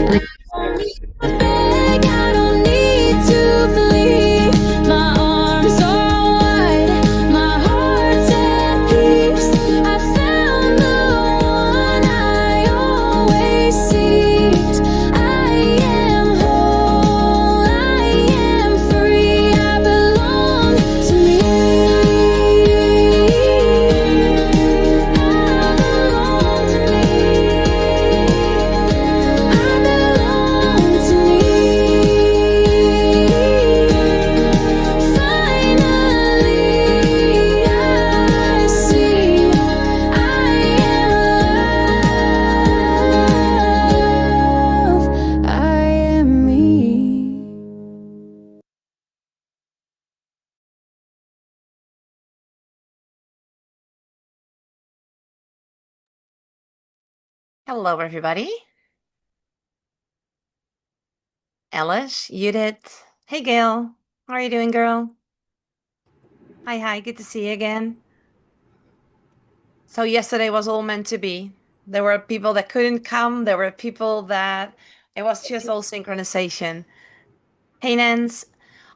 Beg, I don't need to flee. My arms are wide, my heart's at peace. I found the one I always seeked. I am whole, I am free. I belong to me. I belong to me. I belong to me. Finally, I see I am love. I am me. Hello, everybody. Ellis, Judith. Hey, Gail. How are you doing, girl? Hi. Good to see you again. So yesterday was all meant to be. There were people that couldn't come. There were people that it was just all synchronization. Hey, Nance.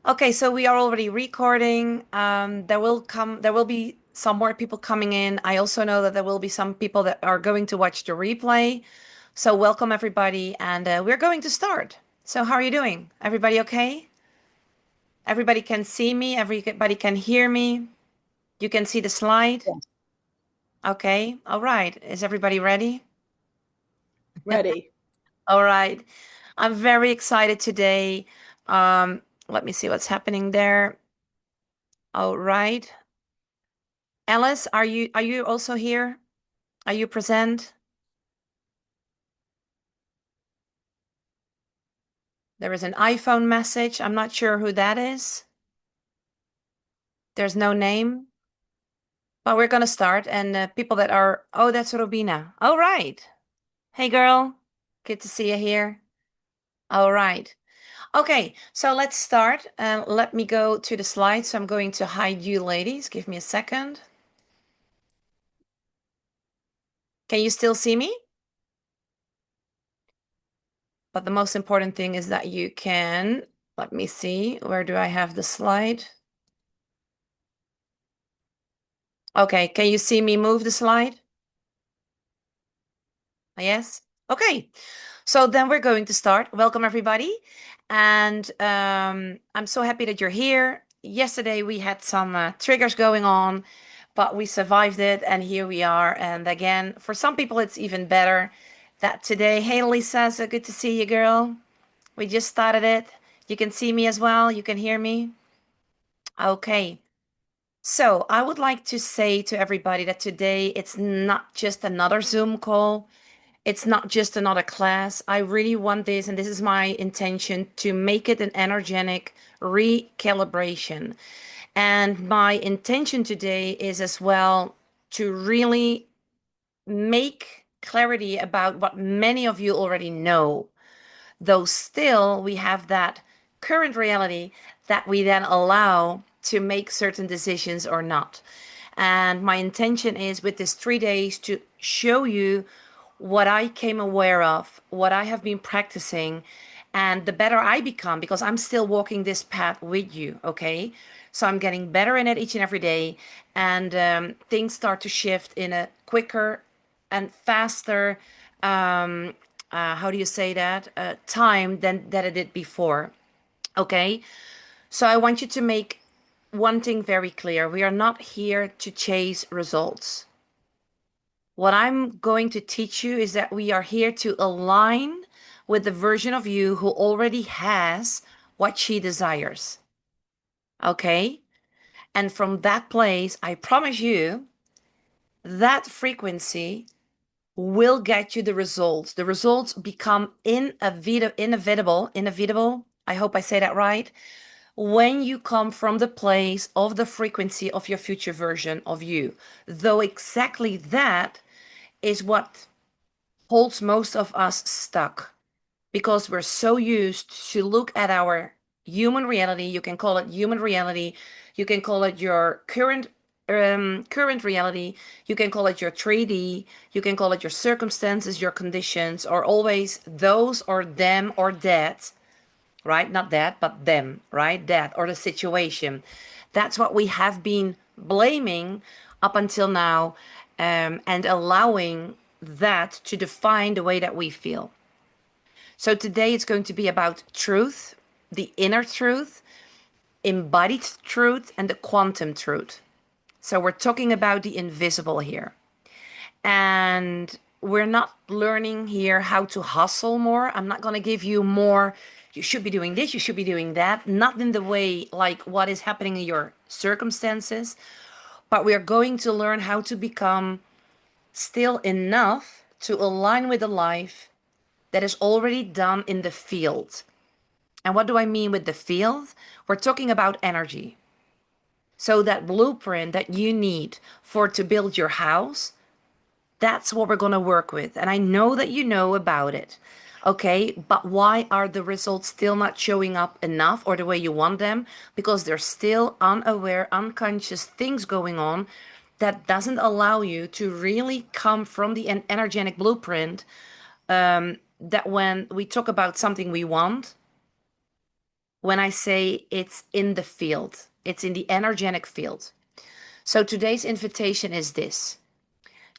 Okay, so we are already recording. There will be some more people coming in. I also know that there will be some people that are going to watch the replay. So welcome everybody, and we're going to start. So how are you doing? Everybody okay? Everybody can see me. Everybody can hear me. You can see the slide. Okay. All right. Is everybody ready? Ready. All right. I'm very excited today. Let me see what's happening there. All right. Alice, are you also here? Are you present? There is an iPhone message. I'm not sure who that is. There's no name. But we're gonna start. And people that are, oh, that's Robina. All right. Hey, girl. Good to see you here. All right. Okay, so let's start. Let me go to the slides. So I'm going to hide you ladies. Give me a second. Can you still see me? But the most important thing is that you can, let me see, where do I have the slide? Okay, can you see me move the slide? Yes? Okay, so then we're going to start. Welcome, everybody. And I'm so happy that you're here. Yesterday we had some triggers going on, but we survived it, and here we are. And again, for some people, it's even better that today. Hey, Lisa, so good to see you, girl. We just started it. You can see me as well. You can hear me. Okay. So I would like to say to everybody that today it's not just another Zoom call. It's not just another class. I really want this, and this is my intention, to make it an energetic recalibration. And my intention today is as well to really make clarity about what many of you already know, though still we have that current reality that we then allow to make certain decisions or not. And my intention is with this 3 days to show you what I came aware of, what I have been practicing, and the better I become because I'm still walking this path with you, okay? So I'm getting better in it each and every day, and things start to shift in a quicker and faster, um, how do you say that, time than that it did before, okay? So I want you to make one thing very clear. We are not here to chase results. What I'm going to teach you is that we are here to align with the version of you who already has what she desires. Okay? And from that place, I promise you that frequency will get you the results. The results become inevitable. I hope I say that right. When you come from the place of the frequency of your future version of you. Though exactly that is what holds most of us stuck because we're so used to look at our human reality. You can call it human reality. You can call it your current current reality. You can call it your 3D, you can call it your circumstances, your conditions, or always those or them or that, right? Not that, but them, right? That or the situation. That's what we have been blaming up until now, and allowing that to define the way that we feel. So today it's going to be about truth, the inner truth, embodied truth, and the quantum truth. So we're talking about the invisible here. And we're not learning here how to hustle more. I'm not going to give you more, you should be doing this, you should be doing that. Not in the way like what is happening in your circumstances, but we are going to learn how to become still enough to align with the life that is already done in the field. And what do I mean with the field? We're talking about energy. So that blueprint that you need for to build your house, that's what we're going to work with. And I know that you know about it. Okay, but why are the results still not showing up enough or the way you want them? Because there's still unaware, unconscious things going on that doesn't allow you to really come from the energetic blueprint, that when we talk about something we want, when I say it's in the field, it's in the energetic field. So today's invitation is this.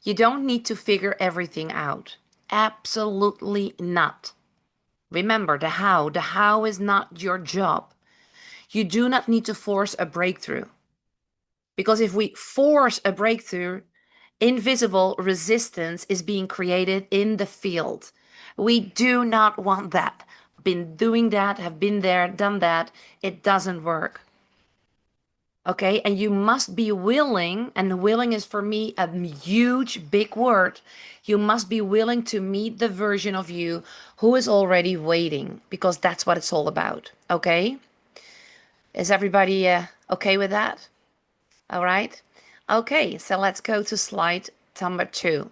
You don't need to figure everything out. Absolutely not. Remember the how. The how is not your job. You do not need to force a breakthrough. Because if we force a breakthrough, invisible resistance is being created in the field. We do not want that. Been doing that, have been there, done that. It doesn't work. Okay, and you must be willing, and willing is for me a huge, big word. You must be willing to meet the version of you who is already waiting, because that's what it's all about. Okay, is everybody okay with that? All right. Okay, so let's go to slide number 2.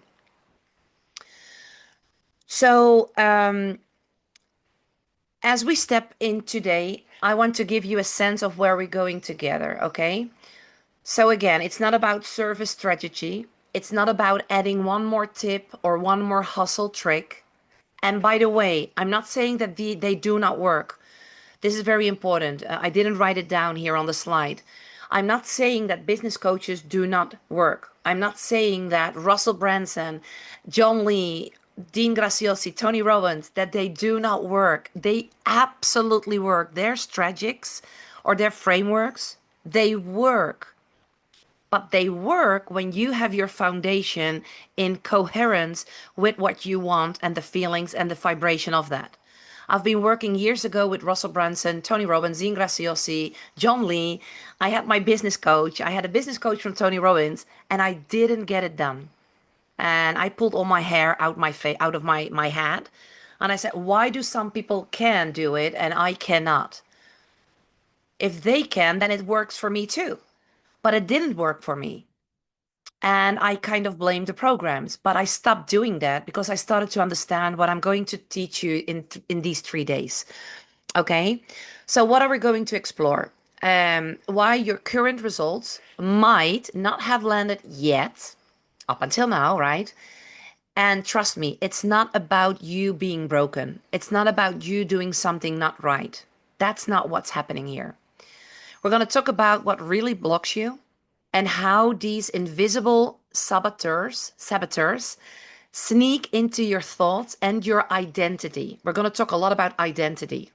So, as we step in today, I want to give you a sense of where we're going together. Okay. So again, it's not about service strategy. It's not about adding one more tip or one more hustle trick. And by the way, I'm not saying that they do not work. This is very important. I didn't write it down here on the slide. I'm not saying that business coaches do not work. I'm not saying that Russell Branson, John Lee, Dean Graziosi, Tony Robbins, that they do not work. They absolutely work. Their strategies or their frameworks, they work. But they work when you have your foundation in coherence with what you want and the feelings and the vibration of that. I've been working years ago with Russell Brunson, Tony Robbins, Dean Graziosi, John Lee. I had my business coach. I had a business coach from Tony Robbins, and I didn't get it done. And I pulled all my hair out of my head. And I said, why do some people can do it and I cannot? If they can, then it works for me too. But it didn't work for me. And I kind of blamed the programs, but I stopped doing that because I started to understand what I'm going to teach you in these 3 days. Okay, so what are we going to explore? Why your current results might not have landed yet, up until now, right? And trust me, it's not about you being broken. It's not about you doing something not right. That's not what's happening here. We're going to talk about what really blocks you and how these invisible saboteurs sneak into your thoughts and your identity. We're going to talk a lot about identity.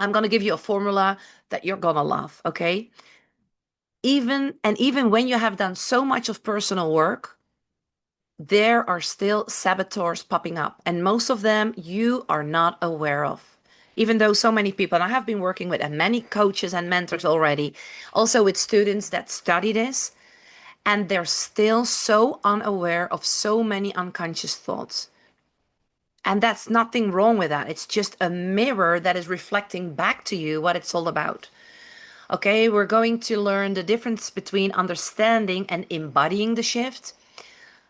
I'm going to give you a formula that you're going to love, okay? Even when you have done so much of personal work, there are still saboteurs popping up, and most of them you are not aware of. Even though so many people, and I have been working with many coaches and mentors already, also with students that study this, and they're still so unaware of so many unconscious thoughts. And that's nothing wrong with that. It's just a mirror that is reflecting back to you what it's all about. Okay, we're going to learn the difference between understanding and embodying the shift,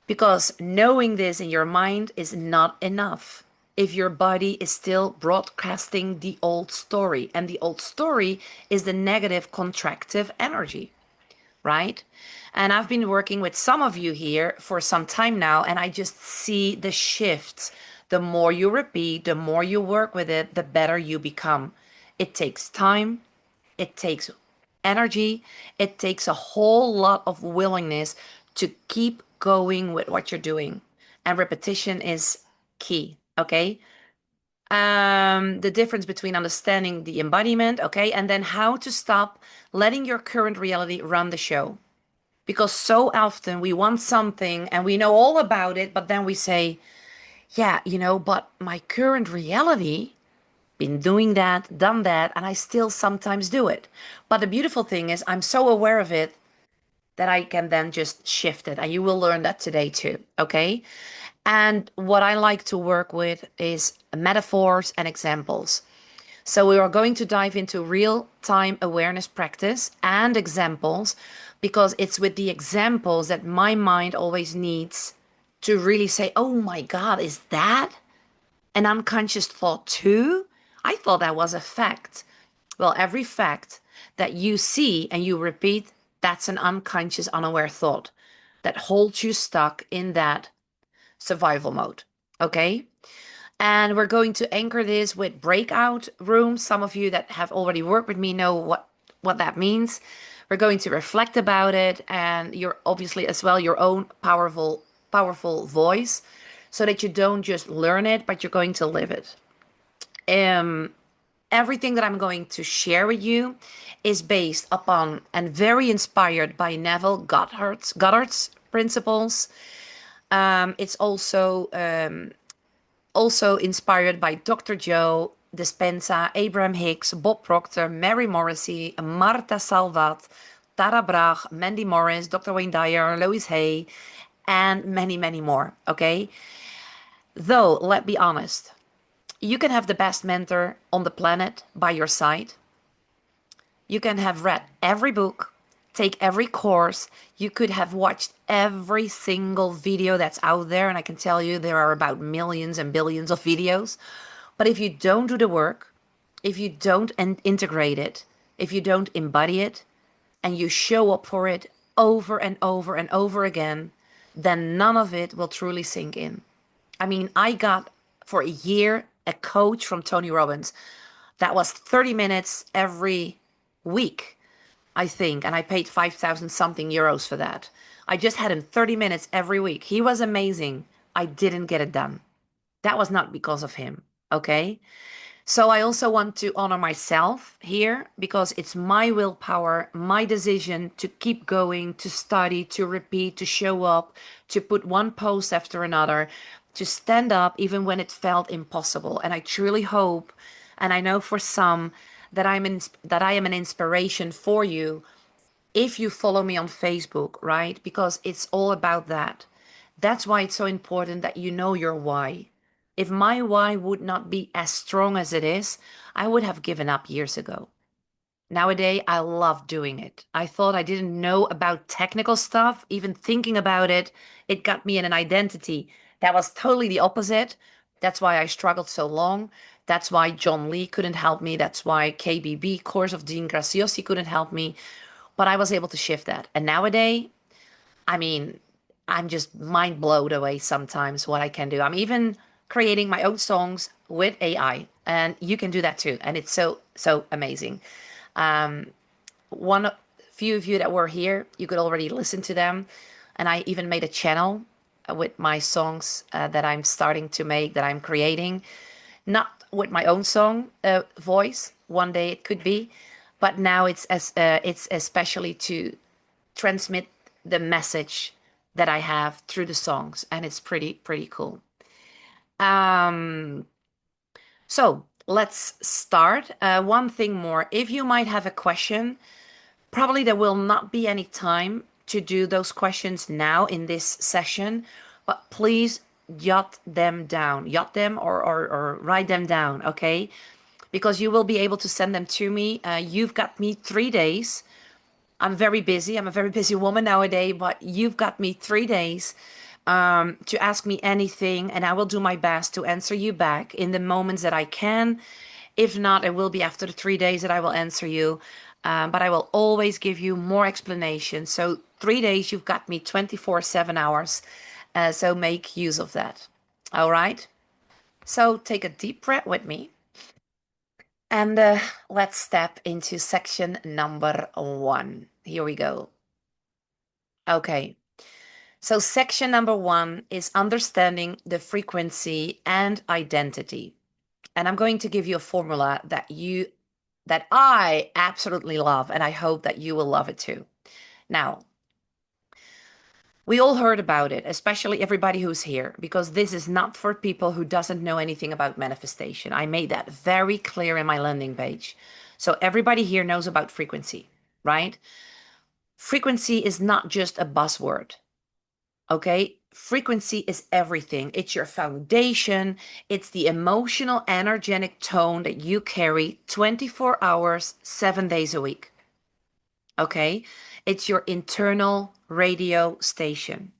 because knowing this in your mind is not enough if your body is still broadcasting the old story. And the old story is the negative contractive energy. right? And I've been working with some of you here for some time now, and I just see the shifts. The more you repeat, the more you work with it, the better you become. It takes time, it takes energy, it takes a whole lot of willingness to keep going with what you're doing. And repetition is key, okay? The difference between understanding the embodiment, okay, and then how to stop letting your current reality run the show. Because so often we want something and we know all about it, but then we say, yeah, but my current reality, been doing that, done that, and I still sometimes do it. But the beautiful thing is, I'm so aware of it that I can then just shift it. And you will learn that today too, okay? And what I like to work with is metaphors and examples. So we are going to dive into real-time awareness practice and examples because it's with the examples that my mind always needs to really say, oh my God, is that an unconscious thought too? I thought that was a fact. Well, every fact that you see and you repeat, that's an unconscious, unaware thought that holds you stuck in that survival mode. Okay? And we're going to anchor this with breakout rooms. Some of you that have already worked with me know what that means. We're going to reflect about it, and you're obviously as well your own powerful voice, so that you don't just learn it, but you're going to live it. Everything that I'm going to share with you is based upon and very inspired by Neville Goddard's principles. It's also inspired by Dr. Joe Dispenza, Abraham Hicks, Bob Proctor, Mary Morrissey, Marta Salvat, Tara Brach, Mandy Morris, Dr. Wayne Dyer, Louise Hay, and many, many more. Okay? Though, let's be honest, you can have the best mentor on the planet by your side. You can have read every book, take every course. You could have watched every single video that's out there. And I can tell you there are about millions and billions of videos. But if you don't do the work, if you don't integrate it, if you don't embody it, and you show up for it over and over and over again, then none of it will truly sink in. I mean, I got for a year a coach from Tony Robbins that was 30 minutes every week, I think, and I paid 5,000 something euros for that. I just had him 30 minutes every week. He was amazing. I didn't get it done. That was not because of him, okay? So I also want to honor myself here because it's my willpower, my decision to keep going, to study, to repeat, to show up, to put one post after another, to stand up even when it felt impossible. And I truly hope, and I know for some that I am an inspiration for you if you follow me on Facebook, right? Because it's all about that. That's why it's so important that you know your why. If my why would not be as strong as it is, I would have given up years ago. Nowadays, I love doing it. I thought I didn't know about technical stuff. Even thinking about it, it got me in an identity that was totally the opposite. That's why I struggled so long. That's why John Lee couldn't help me. That's why KBB, Course of Dean Graciosi, couldn't help me. But I was able to shift that. And nowadays, I mean, I'm just mind blown away sometimes what I can do. I'm even creating my own songs with AI, and you can do that too. And it's so amazing. One few of you that were here, you could already listen to them. And I even made a channel with my songs that I'm starting to make, that I'm creating. Not with my own song voice. One day it could be, but now it's especially to transmit the message that I have through the songs, and it's pretty cool. Um, so let's start. One thing more. If you might have a question, probably there will not be any time to do those questions now in this session, but please jot them or write them down, okay? Because you will be able to send them to me. You've got me 3 days. I'm very busy. I'm a very busy woman nowadays, but you've got me 3 days to ask me anything, and I will do my best to answer you back in the moments that I can. If not, it will be after the 3 days that I will answer you. but I will always give you more explanation. So 3 days, you've got me 24/7 hours. So make use of that. All right. So take a deep breath with me. And let's step into section number 1. Here we go. Okay. So section number 1 is understanding the frequency and identity. And I'm going to give you a formula that I absolutely love, and I hope that you will love it too. Now, we all heard about it, especially everybody who's here, because this is not for people who doesn't know anything about manifestation. I made that very clear in my landing page. So everybody here knows about frequency, right? Frequency is not just a buzzword. Okay? Frequency is everything. It's your foundation. It's the emotional, energetic tone that you carry 24 hours, 7 days a week. Okay? It's your internal radio station.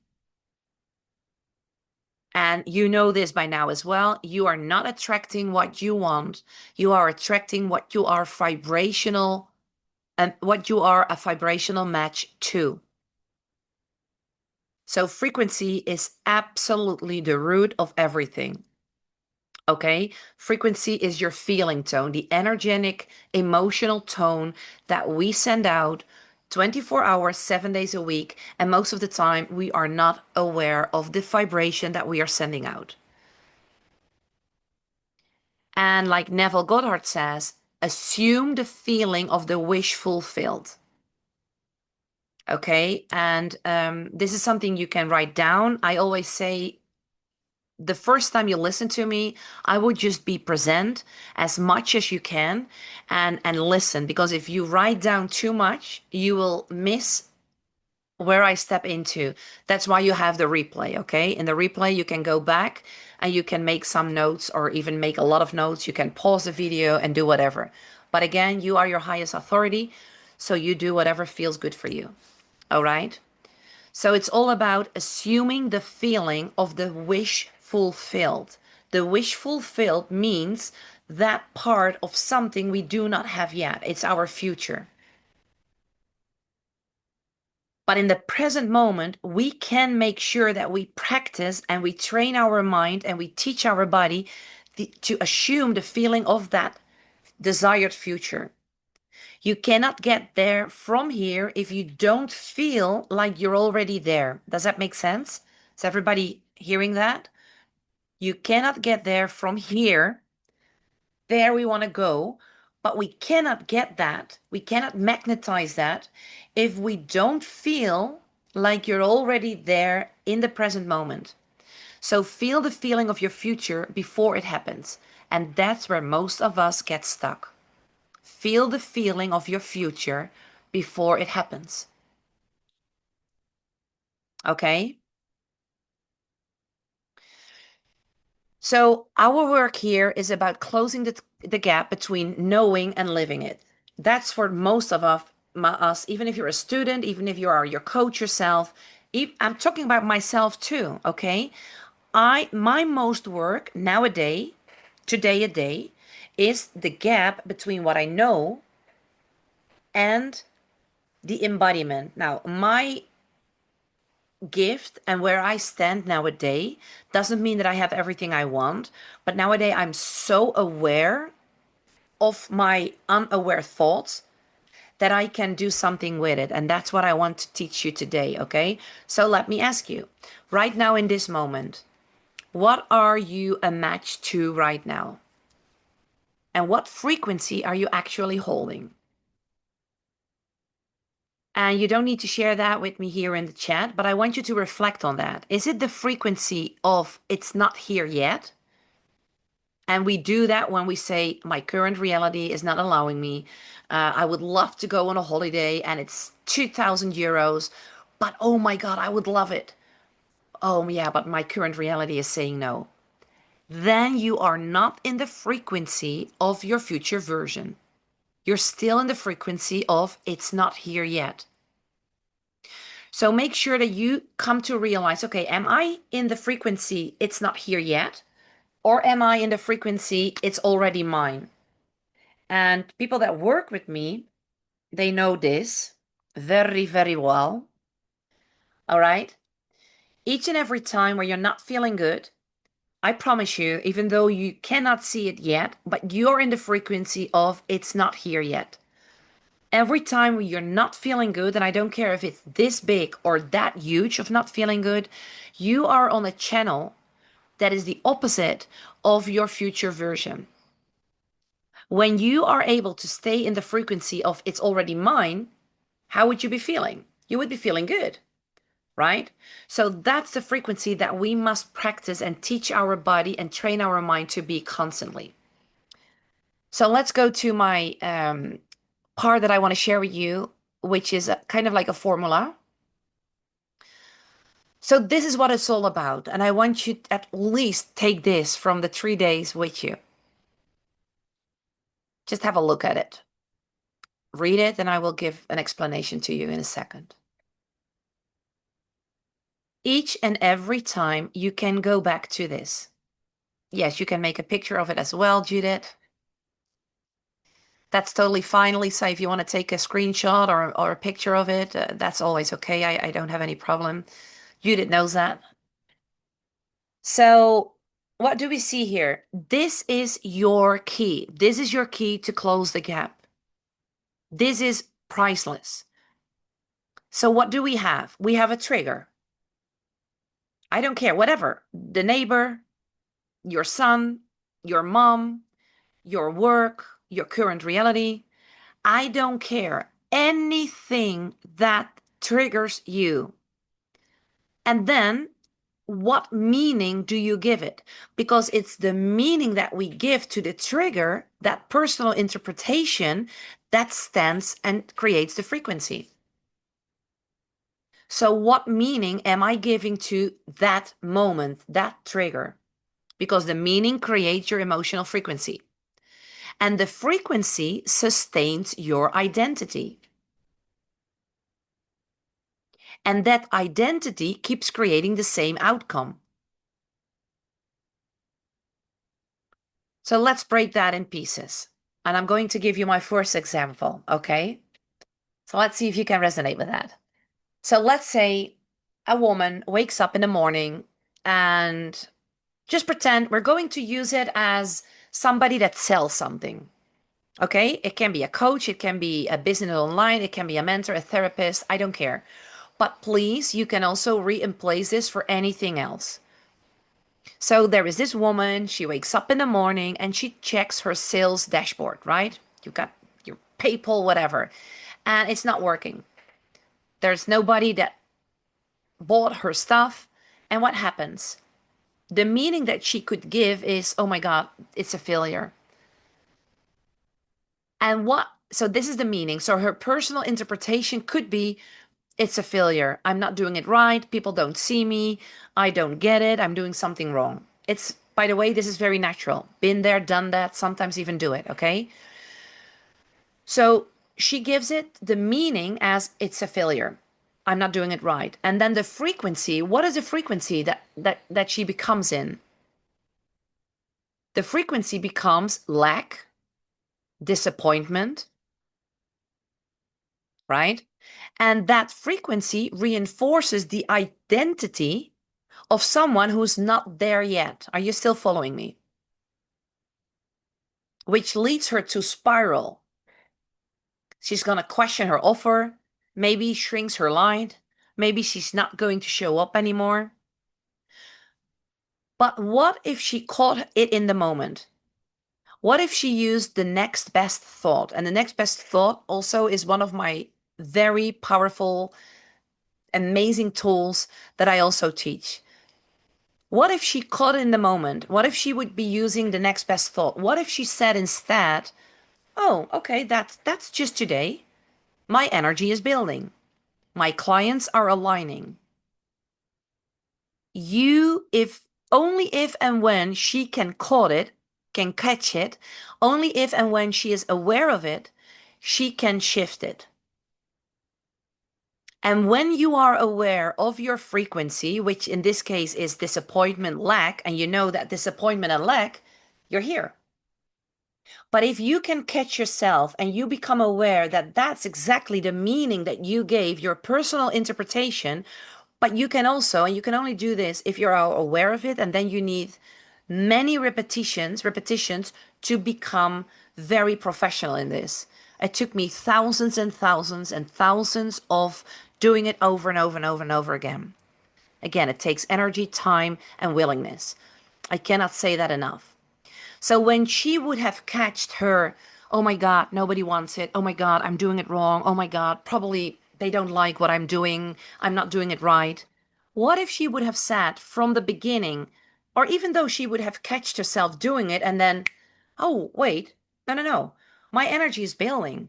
And you know this by now as well. You are not attracting what you want. You are attracting what you are vibrational and what you are a vibrational match to. So frequency is absolutely the root of everything. Okay? Frequency is your feeling tone, the energetic, emotional tone that we send out 24 hours, 7 days a week. And most of the time, we are not aware of the vibration that we are sending out. And like Neville Goddard says, assume the feeling of the wish fulfilled. Okay? And this is something you can write down. I always say, the first time you listen to me, I would just be present as much as you can and listen, because if you write down too much, you will miss where I step into. That's why you have the replay, okay? In the replay, you can go back and you can make some notes or even make a lot of notes. You can pause the video and do whatever. But again, you are your highest authority, so you do whatever feels good for you. All right? So it's all about assuming the feeling of the wish fulfilled. The wish fulfilled means that part of something we do not have yet. It's our future. But in the present moment, we can make sure that we practice and we train our mind and we teach our body to assume the feeling of that desired future. You cannot get there from here if you don't feel like you're already there. Does that make sense? Is everybody hearing that? You cannot get there from here. There we want to go, but we cannot get that. We cannot magnetize that if we don't feel like you're already there in the present moment. So feel the feeling of your future before it happens. And that's where most of us get stuck. Feel the feeling of your future before it happens. Okay? So our work here is about closing the gap between knowing and living it. That's for most of us, even if you're a student, even if you are your coach yourself. I'm talking about myself too, okay? My most work nowadays, today a day, is the gap between what I know and the embodiment. Now, my gift and where I stand nowadays doesn't mean that I have everything I want, but nowadays I'm so aware of my unaware thoughts that I can do something with it. And that's what I want to teach you today, okay? So let me ask you, right now in this moment, what are you a match to right now? And what frequency are you actually holding? And you don't need to share that with me here in the chat, but I want you to reflect on that. Is it the frequency of it's not here yet? And we do that when we say, my current reality is not allowing me. I would love to go on a holiday and it's 2,000 euros, but oh my God, I would love it. Oh yeah, but my current reality is saying no. Then you are not in the frequency of your future version. You're still in the frequency of it's not here yet. So make sure that you come to realize, okay, am I in the frequency it's not here yet? Or am I in the frequency it's already mine? And people that work with me, they know this very, very well. All right? Each and every time where you're not feeling good, I promise you, even though you cannot see it yet, but you're in the frequency of it's not here yet. Every time you're not feeling good, and I don't care if it's this big or that huge of not feeling good, you are on a channel that is the opposite of your future version. When you are able to stay in the frequency of it's already mine, how would you be feeling? You would be feeling good, right? So that's the frequency that we must practice and teach our body and train our mind to be constantly. So let's go to my part that I want to share with you, which is kind of like a formula. So this is what it's all about. And I want you to at least take this from the 3 days with you. Just have a look at it. Read it, and I will give an explanation to you in a second. Each and every time you can go back to this. Yes, you can make a picture of it as well, Judith. That's totally fine, Lisa. If you want to take a screenshot or a picture of it, that's always okay. I don't have any problem. Judith knows that. So what do we see here? This is your key. This is your key to close the gap. This is priceless. So what do we have? We have a trigger. I don't care, whatever. The neighbor, your son, your mom, your work, your current reality. I don't care. Anything that triggers you. And then what meaning do you give it? Because it's the meaning that we give to the trigger, that personal interpretation, that stands and creates the frequency. So what meaning am I giving to that moment, that trigger? Because the meaning creates your emotional frequency. And the frequency sustains your identity. And that identity keeps creating the same outcome. So let's break that in pieces. And I'm going to give you my first example, okay? So let's see if you can resonate with that. So let's say a woman wakes up in the morning, and just pretend we're going to use it as somebody that sells something. Okay? It can be a coach, it can be a business online, it can be a mentor, a therapist, I don't care. But please, you can also reemplace this for anything else. So there is this woman, she wakes up in the morning and she checks her sales dashboard, right? You've got your PayPal, whatever, and it's not working. There's nobody that bought her stuff. And what happens? The meaning that she could give is, oh my God, it's a failure. And so this is the meaning. So her personal interpretation could be, it's a failure. I'm not doing it right. People don't see me. I don't get it. I'm doing something wrong. It's, by the way, this is very natural. Been there, done that, sometimes even do it, okay? So she gives it the meaning as it's a failure. I'm not doing it right. And then the frequency, what is the frequency that she becomes in? The frequency becomes lack, disappointment, right? And that frequency reinforces the identity of someone who's not there yet. Are you still following me? Which leads her to spiral. She's going to question her offer, maybe shrinks her line, maybe she's not going to show up anymore. But what if she caught it in the moment? What if she used the next best thought? And the next best thought also is one of my very powerful, amazing tools that I also teach. What if she caught it in the moment? What if she would be using the next best thought? What if she said instead, oh, okay, that's just today. My energy is building. My clients are aligning. If only if and when she can catch it, only if and when she is aware of it, she can shift it. And when you are aware of your frequency, which in this case is disappointment, lack, and you know that disappointment and lack, you're here. But if you can catch yourself and you become aware that that's exactly the meaning that you gave, your personal interpretation, but you can also, and you can only do this if you're aware of it, and then you need many repetitions to become very professional in this. It took me thousands and thousands and thousands of doing it over and over and over and over again. Again, it takes energy, time, and willingness. I cannot say that enough. So when she would have catched her, oh my God, nobody wants it. Oh my God, I'm doing it wrong. Oh my God, probably they don't like what I'm doing. I'm not doing it right. What if she would have said from the beginning, or even though she would have catched herself doing it and then, oh, wait, no. My energy is bailing.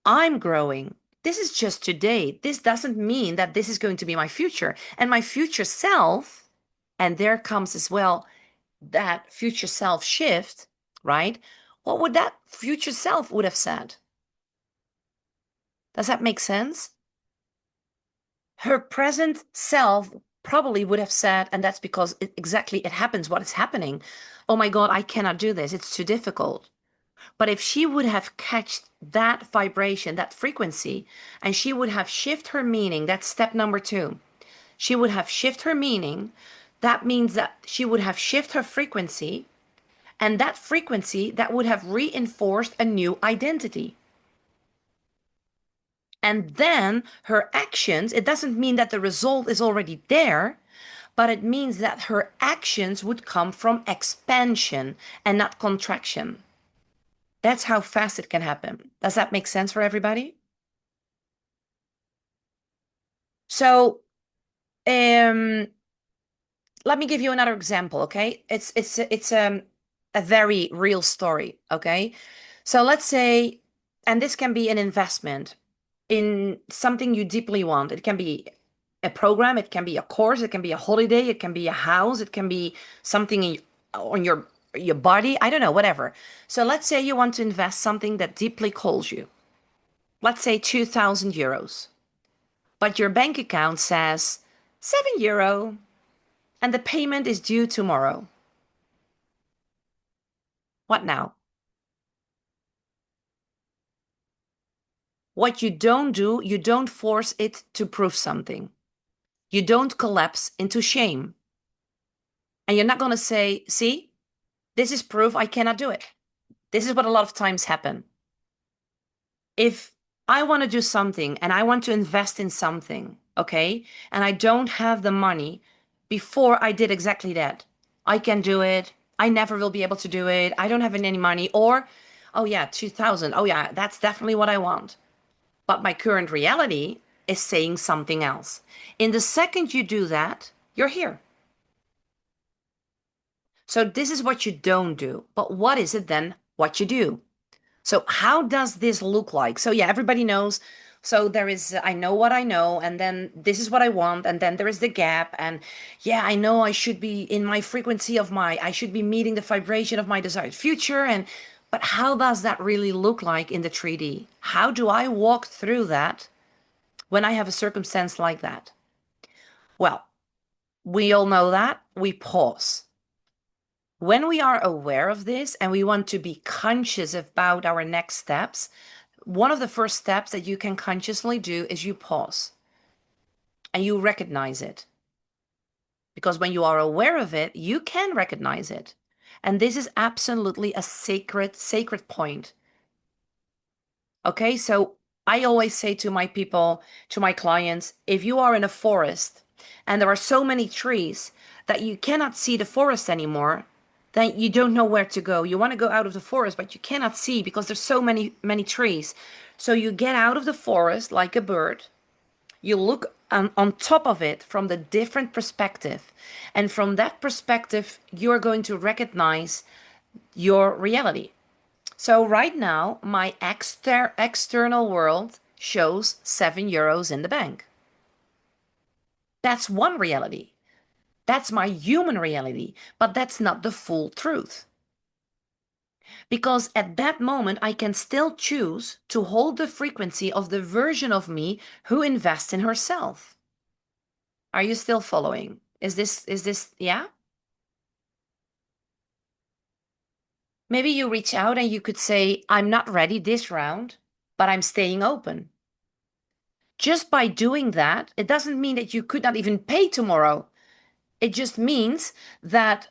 I'm growing. This is just today. This doesn't mean that this is going to be my future. And my future self, and there comes as well that future self shift, right? What would that future self would have said? Does that make sense? Her present self probably would have said, and that's because it happens what is happening. Oh my God, I cannot do this. It's too difficult. But if she would have catched that vibration, that frequency, and she would have shift her meaning, that's step number 2. She would have shift her meaning. That means that she would have shift her frequency, and that frequency that would have reinforced a new identity. And then her actions, it doesn't mean that the result is already there, but it means that her actions would come from expansion and not contraction. That's how fast it can happen. Does that make sense for everybody? So, let me give you another example, okay? It's a very real story, okay? So let's say, and this can be an investment in something you deeply want. It can be a program, it can be a course, it can be a holiday, it can be a house, it can be something on your body. I don't know, whatever. So let's say you want to invest something that deeply calls you. Let's say 2,000 euros. But your bank account says €7 and the payment is due tomorrow. What now? What you don't do, you don't force it to prove something. You don't collapse into shame. And you're not going to say, see, this is proof I cannot do it. This is what a lot of times happen. If I want to do something and I want to invest in something, okay, and I don't have the money before I did exactly that, I can do it. I never will be able to do it. I don't have any money. Or, oh yeah, 2,000. Oh yeah, that's definitely what I want. But my current reality is saying something else. In the second you do that, you're here. So this is what you don't do. But what is it then what you do? So how does this look like? So yeah, everybody knows. So there is, I know what I know, and then this is what I want, and then there is the gap. And yeah, I know I should be in my frequency of I should be meeting the vibration of my desired future. But how does that really look like in the 3D? How do I walk through that when I have a circumstance like that? Well, we all know that we pause. When we are aware of this and we want to be conscious about our next steps, one of the first steps that you can consciously do is you pause and you recognize it. Because when you are aware of it, you can recognize it. And this is absolutely a sacred point. Okay, so I always say to my people, to my clients, if you are in a forest and there are so many trees that you cannot see the forest anymore, then you don't know where to go. You want to go out of the forest, but you cannot see because there's so many trees. So you get out of the forest like a bird. You look on top of it from the different perspective. And from that perspective, you're going to recognize your reality. So right now, my external world shows €7 in the bank. That's one reality. That's my human reality, but that's not the full truth. Because at that moment, I can still choose to hold the frequency of the version of me who invests in herself. Are you still following? Is this, yeah? Maybe you reach out and you could say, I'm not ready this round, but I'm staying open. Just by doing that, it doesn't mean that you could not even pay tomorrow. It just means that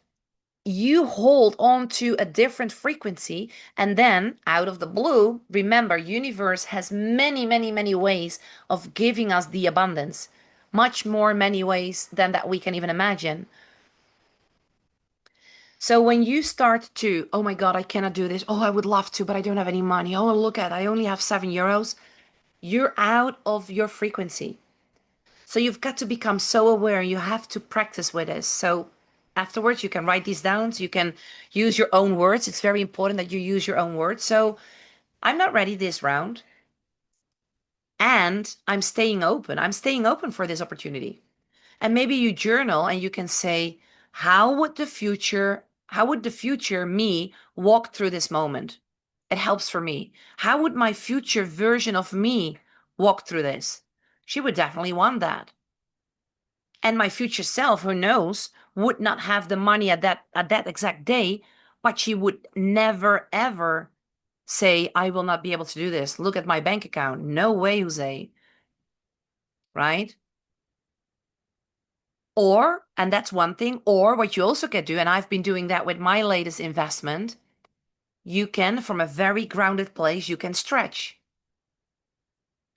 you hold on to a different frequency, and then out of the blue, remember, universe has many, many, many ways of giving us the abundance, much more many ways than that we can even imagine. So when you start to, oh my God, I cannot do this. Oh, I would love to, but I don't have any money. Oh, look at, I only have €7. You're out of your frequency. So you've got to become so aware. You have to practice with this. So afterwards, you can write these down. So you can use your own words. It's very important that you use your own words. So I'm not ready this round, and I'm staying open. I'm staying open for this opportunity. And maybe you journal and you can say, how would the future me walk through this moment? It helps for me. How would my future version of me walk through this? She would definitely want that. And my future self, who knows, would not have the money at that exact day, but she would never ever say, I will not be able to do this. Look at my bank account. No way, Jose. Right? Or, and that's one thing, or what you also can do, and I've been doing that with my latest investment, you can, from a very grounded place, you can stretch.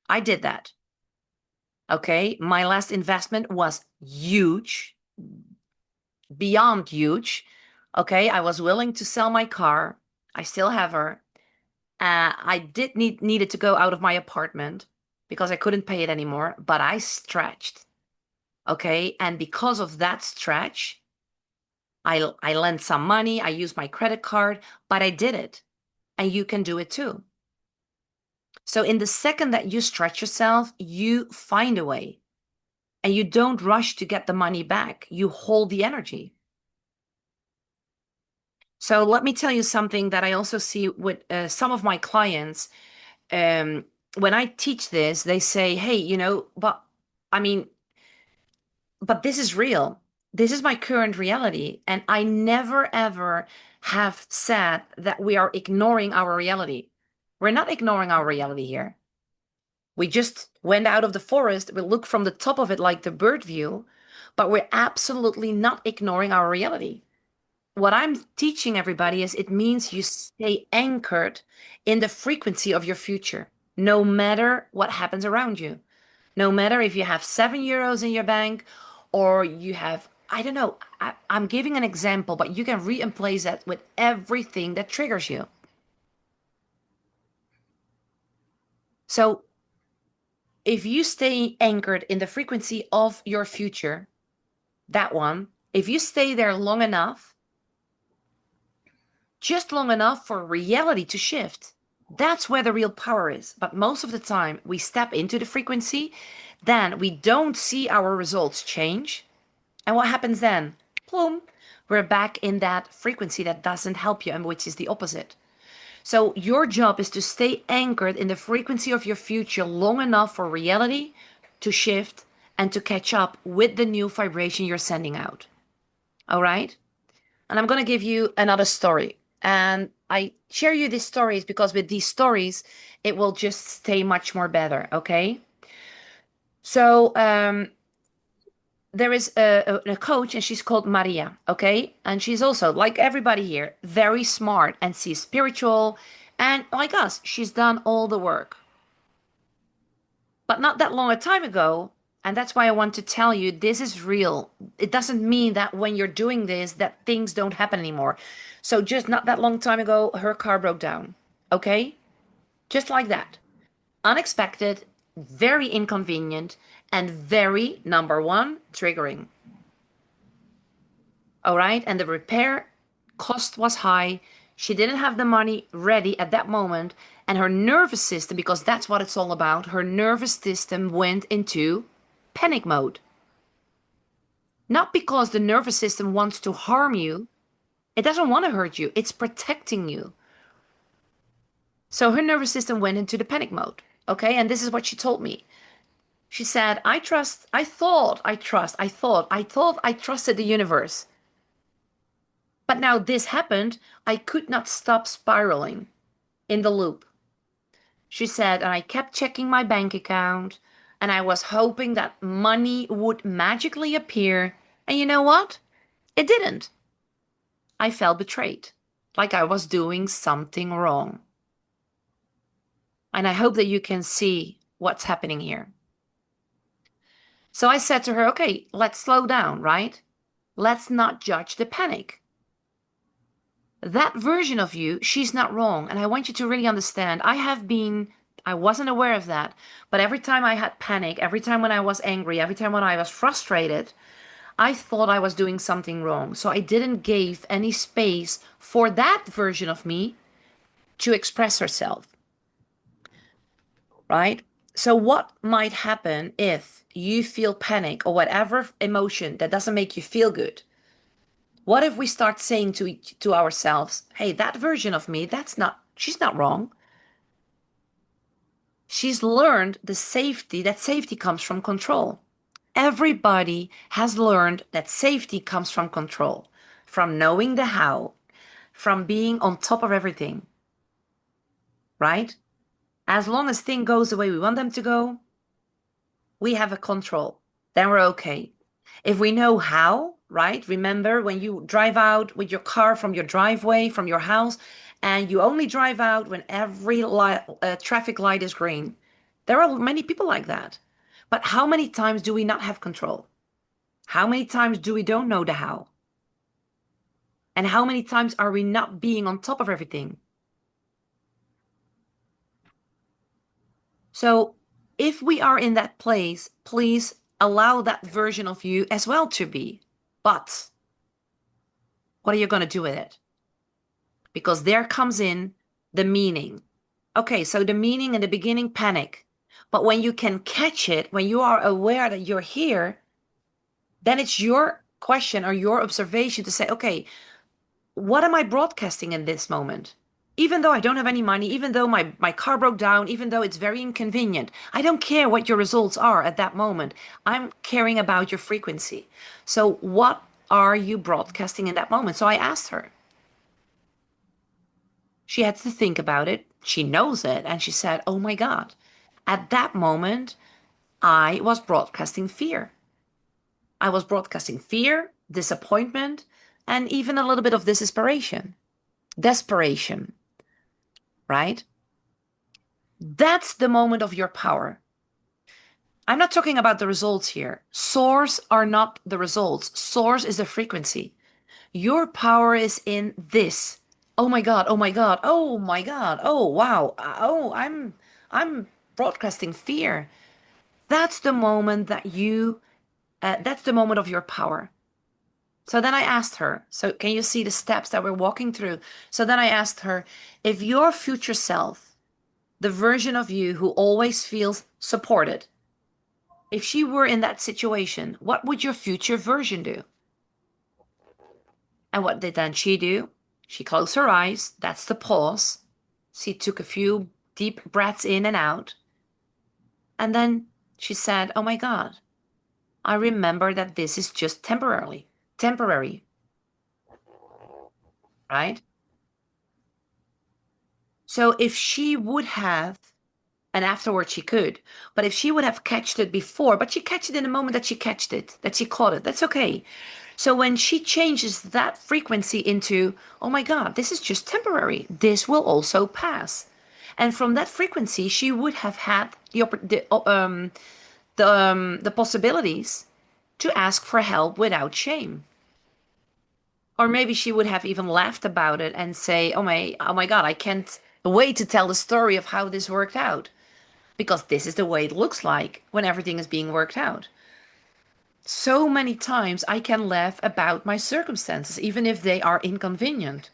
I did that. Okay. My last investment was huge, beyond huge. Okay. I was willing to sell my car. I still have her. I did needed to go out of my apartment because I couldn't pay it anymore, but I stretched. Okay. And because of that stretch, I lent some money, I used my credit card, but I did it. And you can do it too. So in the second that you stretch yourself, you find a way. And you don't rush to get the money back. You hold the energy. So let me tell you something that I also see with some of my clients. When I teach this, they say, hey, but I mean, but this is real. This is my current reality. And I never, ever have said that we are ignoring our reality. We're not ignoring our reality here. We just went out of the forest. We look from the top of it like the bird view, but we're absolutely not ignoring our reality. What I'm teaching everybody is it means you stay anchored in the frequency of your future, no matter what happens around you. No matter if you have €7 in your bank or you have, I don't know, I'm giving an example, but you can replace that with everything that triggers you. So if you stay anchored in the frequency of your future, that one, if you stay there long enough, just long enough for reality to shift, that's where the real power is. But most of the time, we step into the frequency, then we don't see our results change. And what happens then? Boom, we're back in that frequency that doesn't help you and which is the opposite. So your job is to stay anchored in the frequency of your future long enough for reality to shift and to catch up with the new vibration you're sending out. All right? And I'm going to give you another story. And I share you these stories because with these stories, it will just stay much more better. Okay? So, there is a coach and she's called Maria, okay? And she's also, like everybody here, very smart and she's spiritual. And like us, she's done all the work. But not that long a time ago, and that's why I want to tell you this is real. It doesn't mean that when you're doing this, that things don't happen anymore. So just not that long time ago, her car broke down, okay? Just like that. Unexpected, very inconvenient, and very, number one, triggering. All right. And the repair cost was high. She didn't have the money ready at that moment. And her nervous system, because that's what it's all about, her nervous system went into panic mode. Not because the nervous system wants to harm you, it doesn't want to hurt you, it's protecting you. So her nervous system went into the panic mode. Okay. And this is what she told me. She said, I thought I trusted the universe. But now this happened, I could not stop spiraling in the loop. She said, and I kept checking my bank account, and I was hoping that money would magically appear. And you know what? It didn't. I felt betrayed, like I was doing something wrong. And I hope that you can see what's happening here. So I said to her, okay, let's slow down, right? Let's not judge the panic. That version of you, she's not wrong. And I want you to really understand, I wasn't aware of that. But every time I had panic, every time when I was angry, every time when I was frustrated, I thought I was doing something wrong. So I didn't give any space for that version of me to express herself, right? So what might happen if you feel panic or whatever emotion that doesn't make you feel good? What if we start saying to ourselves, hey, that version of me, she's not wrong. She's learned that safety comes from control. Everybody has learned that safety comes from control, from knowing the how, from being on top of everything, right? As long as things goes the way we want them to go, we have a control. Then we're okay. If we know how, right? Remember when you drive out with your car from your driveway, from your house, and you only drive out when every traffic light is green. There are many people like that. But how many times do we not have control? How many times do we don't know the how? And how many times are we not being on top of everything? So if we are in that place, please allow that version of you as well to be. But what are you going to do with it? Because there comes in the meaning. Okay, so the meaning in the beginning, panic. But when you can catch it, when you are aware that you're here, then it's your question or your observation to say, okay, what am I broadcasting in this moment? Even though I don't have any money, even though my car broke down, even though it's very inconvenient, I don't care what your results are at that moment. I'm caring about your frequency. So, what are you broadcasting in that moment? So, I asked her. She had to think about it. She knows it. And she said, oh my God, at that moment, I was broadcasting fear. I was broadcasting fear, disappointment, and even a little bit of desperation. Desperation, right? That's the moment of your power. I'm not talking about the results here. Source are not the results. Source is the frequency. Your power is in this. Oh my God, oh my God, oh my God, oh wow, oh, I'm broadcasting fear. That's the moment that's the moment of your power. So then I asked her, so can you see the steps that we're walking through? So then I asked her, if your future self, the version of you who always feels supported, if she were in that situation, what would your future version do? And what did then she do? She closed her eyes. That's the pause. She took a few deep breaths in and out. And then she said, oh my God, I remember that this is just temporary, right? So if she would have, and afterwards she could, but if she would have catched it before, but she catched it in the moment that she catched it, that she caught it, that's okay. So when she changes that frequency into, oh my God, this is just temporary, this will also pass. And from that frequency, she would have had the possibilities to ask for help without shame. Or maybe she would have even laughed about it and say, oh my God, I can't wait to tell the story of how this worked out. Because this is the way it looks like when everything is being worked out. So many times I can laugh about my circumstances, even if they are inconvenient.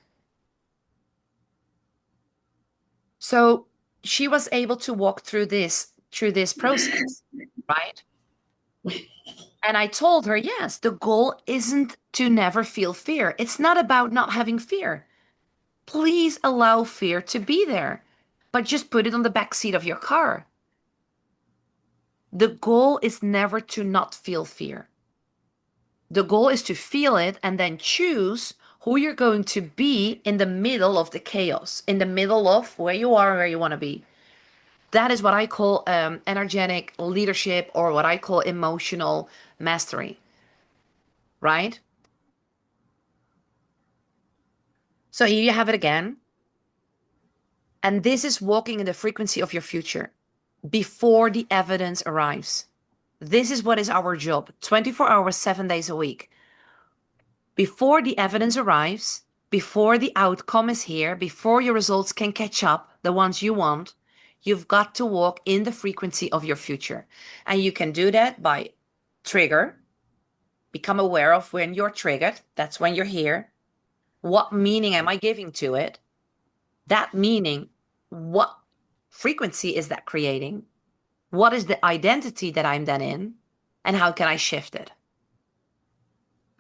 So she was able to walk through this process, right? And I told her, yes, the goal isn't to never feel fear. It's not about not having fear. Please allow fear to be there, but just put it on the back seat of your car. The goal is never to not feel fear. The goal is to feel it and then choose who you're going to be in the middle of the chaos, in the middle of where you are and where you want to be. That is what I call energetic leadership, or what I call emotional mastery, right? So here you have it again. And this is walking in the frequency of your future before the evidence arrives. This is what is our job, 24 hours, 7 days a week. Before the evidence arrives, before the outcome is here, before your results can catch up, the ones you want, you've got to walk in the frequency of your future. And you can do that by trigger, become aware of when you're triggered. That's when you're here. What meaning am I giving to it? That meaning, what frequency is that creating? What is the identity that I'm then in? And how can I shift it?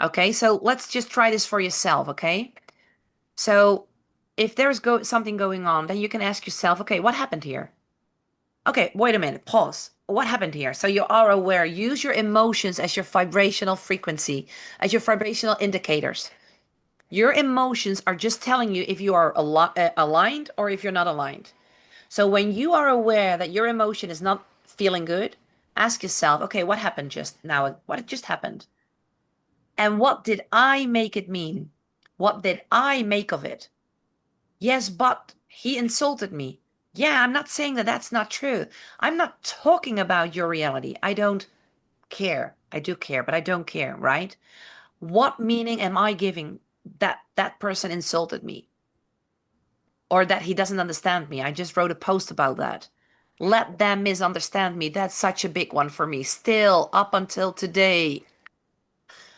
Okay, so let's just try this for yourself, okay? So if there's something going on, then you can ask yourself, okay, what happened here? Okay, wait a minute, pause. What happened here? So you are aware. Use your emotions as your vibrational frequency, as your vibrational indicators. Your emotions are just telling you if you are aligned or if you're not aligned. So when you are aware that your emotion is not feeling good, ask yourself, okay, what happened just now? What just happened? And what did I make it mean? What did I make of it? Yes, but he insulted me. Yeah, I'm not saying that that's not true. I'm not talking about your reality. I don't care. I do care, but I don't care, right? What meaning am I giving that that person insulted me, or that he doesn't understand me? I just wrote a post about that. Let them misunderstand me. That's such a big one for me, still up until today.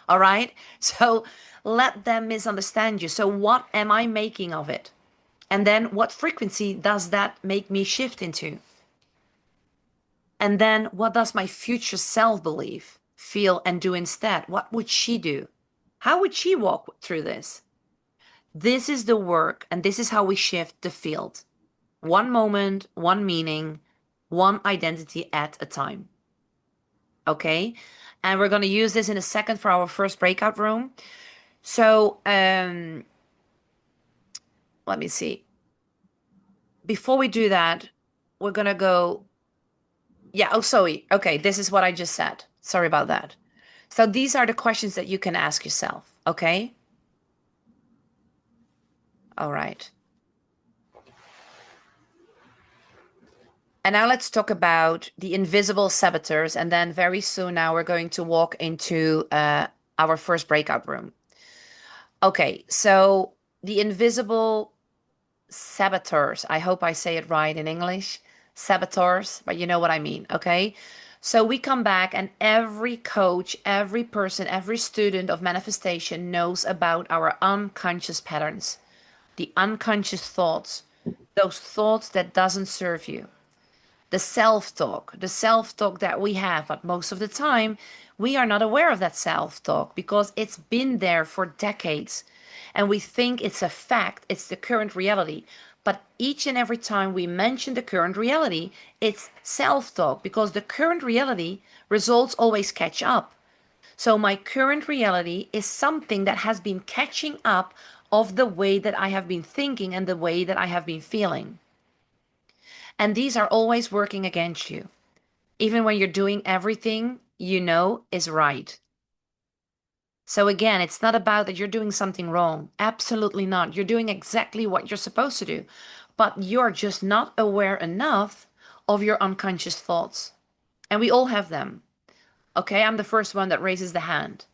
All right? So let them misunderstand you. So what am I making of it? And then what frequency does that make me shift into? And then what does my future self believe, feel, and do instead? What would she do? How would she walk through this? This is the work, and this is how we shift the field. One moment, one meaning, one identity at a time. Okay? And we're going to use this in a second for our first breakout room. So, let me see. Before we do that, we're going to go. Yeah, oh, sorry. Okay, this is what I just said. Sorry about that. So these are the questions that you can ask yourself, okay? All right. And now let's talk about the invisible saboteurs. And then very soon now we're going to walk into our first breakout room. Okay, so the invisible saboteurs. I hope I say it right in English. Saboteurs, but you know what I mean, okay? So we come back, and every coach, every person, every student of manifestation knows about our unconscious patterns, the unconscious thoughts, those thoughts that doesn't serve you, the self-talk that we have. But most of the time, we are not aware of that self-talk because it's been there for decades. And we think it's a fact, it's the current reality. But each and every time we mention the current reality, it's self-talk, because the current reality results always catch up. So my current reality is something that has been catching up of the way that I have been thinking and the way that I have been feeling. And these are always working against you, even when you're doing everything you know is right. So again, it's not about that you're doing something wrong. Absolutely not. You're doing exactly what you're supposed to do, but you're just not aware enough of your unconscious thoughts. And we all have them. Okay, I'm the first one that raises the hand.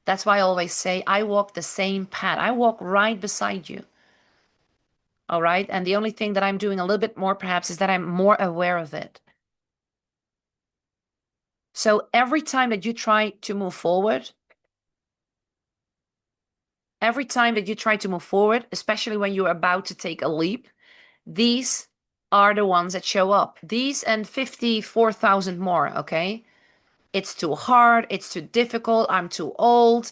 That's why I always say I walk the same path. I walk right beside you. All right. And the only thing that I'm doing a little bit more perhaps is that I'm more aware of it. So every time that you try to move forward, especially when you're about to take a leap, these are the ones that show up. These and 54,000 more, okay? It's too hard, it's too difficult, I'm too old.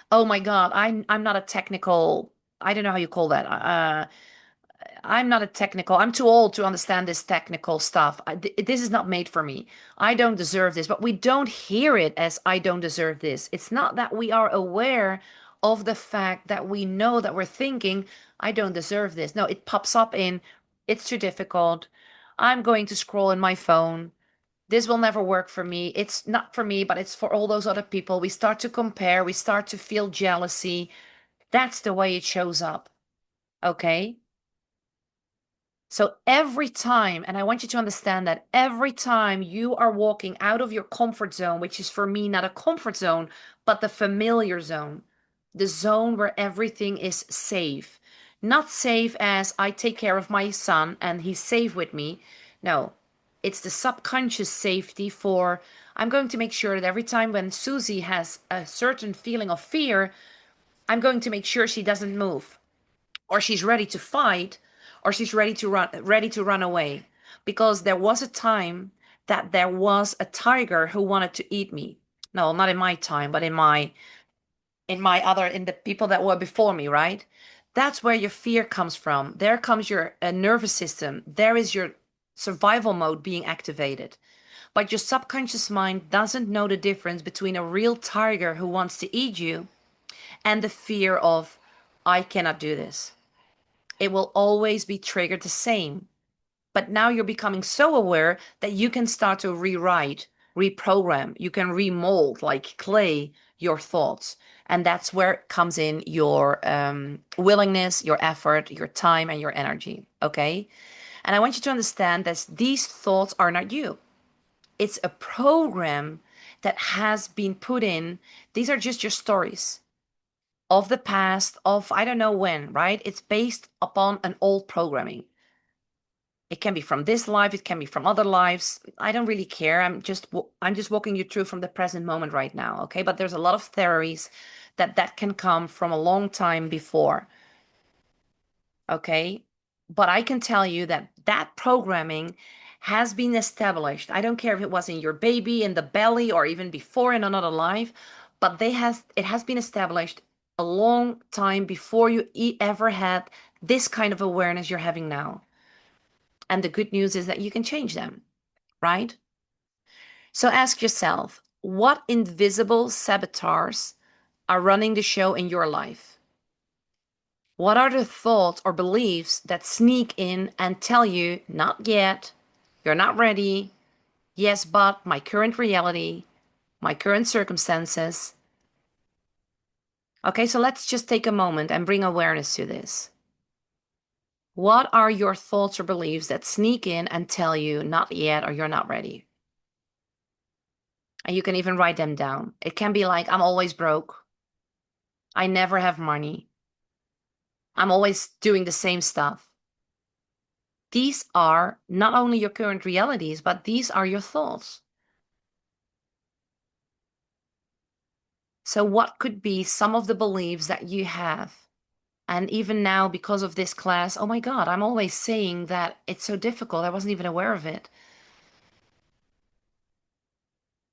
Oh my God, I'm not a technical, I don't know how you call that. I'm too old to understand this technical stuff. This is not made for me. I don't deserve this, but we don't hear it as I don't deserve this. It's not that we are aware of the fact that we know that we're thinking, I don't deserve this. No, it pops up in, it's too difficult. I'm going to scroll in my phone. This will never work for me. It's not for me, but it's for all those other people. We start to compare. We start to feel jealousy. That's the way it shows up. Okay? So every time, and I want you to understand that every time you are walking out of your comfort zone, which is for me not a comfort zone, but the familiar zone, the zone where everything is safe. Not safe as I take care of my son and he's safe with me. No, it's the subconscious safety for I'm going to make sure that every time when Susie has a certain feeling of fear, I'm going to make sure she doesn't move or she's ready to fight or she's ready to run away, because there was a time that there was a tiger who wanted to eat me. No, not in my time, but in the people that were before me, right? That's where your fear comes from. There comes your nervous system. There is your survival mode being activated. But your subconscious mind doesn't know the difference between a real tiger who wants to eat you and the fear of, I cannot do this. It will always be triggered the same. But now you're becoming so aware that you can start to rewrite, reprogram, you can remold like clay your thoughts. And that's where comes in your willingness, your effort, your time, and your energy. Okay. And I want you to understand that these thoughts are not you. It's a program that has been put in. These are just your stories of the past, of I don't know when, right? It's based upon an old programming. It can be from this life, it can be from other lives. I don't really care. I'm just walking you through from the present moment right now, okay? But there's a lot of theories that can come from a long time before, okay? But I can tell you that that programming has been established. I don't care if it was in your baby, in the belly, or even before in another life, but it has been established a long time before you ever had this kind of awareness you're having now. And the good news is that you can change them, right? So ask yourself, what invisible saboteurs are running the show in your life? What are the thoughts or beliefs that sneak in and tell you, not yet, you're not ready, yes, but my current reality, my current circumstances? Okay, so let's just take a moment and bring awareness to this. What are your thoughts or beliefs that sneak in and tell you, not yet, or you're not ready? And you can even write them down. It can be like, I'm always broke. I never have money. I'm always doing the same stuff. These are not only your current realities, but these are your thoughts. So, what could be some of the beliefs that you have? And even now, because of this class, oh my God, I'm always saying that it's so difficult. I wasn't even aware of it.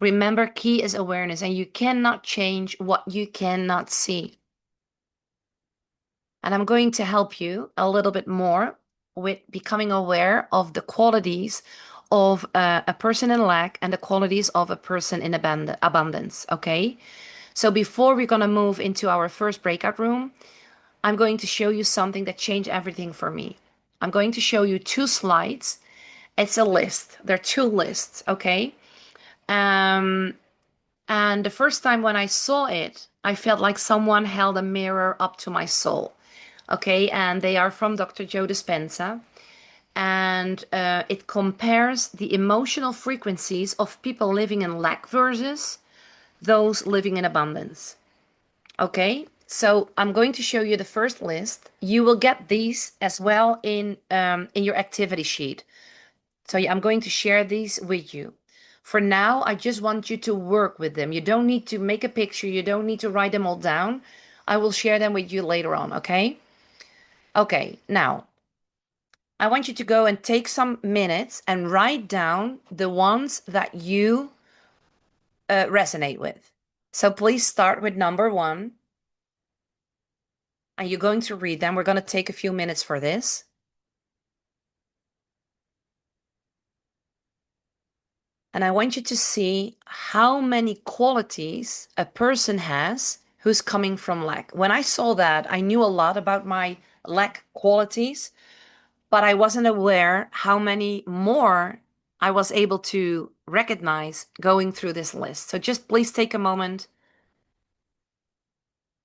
Remember, key is awareness, and you cannot change what you cannot see. And I'm going to help you a little bit more with becoming aware of the qualities of a person in lack and the qualities of a person in abundance. Okay. So before we're going to move into our first breakout room, I'm going to show you something that changed everything for me. I'm going to show you 2 slides. It's a list. There are 2 lists. Okay. Um, and the first time when I saw it, I felt like someone held a mirror up to my soul. Okay, and they are from Dr. Joe Dispenza. And it compares the emotional frequencies of people living in lack versus those living in abundance. Okay, so I'm going to show you the first list. You will get these as well in your activity sheet. So yeah, I'm going to share these with you. For now, I just want you to work with them. You don't need to make a picture. You don't need to write them all down. I will share them with you later on, okay? Okay, now I want you to go and take some minutes and write down the ones that you resonate with. So please start with number 1. And you're going to read them. We're going to take a few minutes for this. And I want you to see how many qualities a person has who's coming from lack. When I saw that, I knew a lot about my lack qualities, but I wasn't aware how many more I was able to recognize going through this list. So just please take a moment,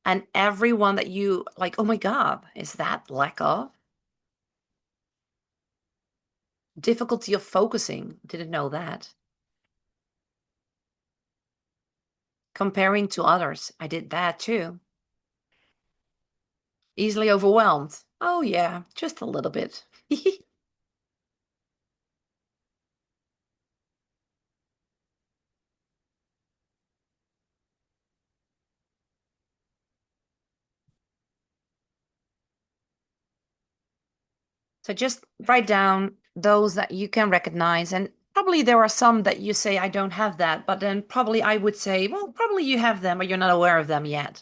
and everyone that you like, oh my God, is that lack of? Difficulty of focusing. Didn't know that. Comparing to others. I did that too. Easily overwhelmed. Oh yeah, just a little bit. So just write down those that you can recognize. And probably there are some that you say, I don't have that. But then probably I would say, well, probably you have them, but you're not aware of them yet.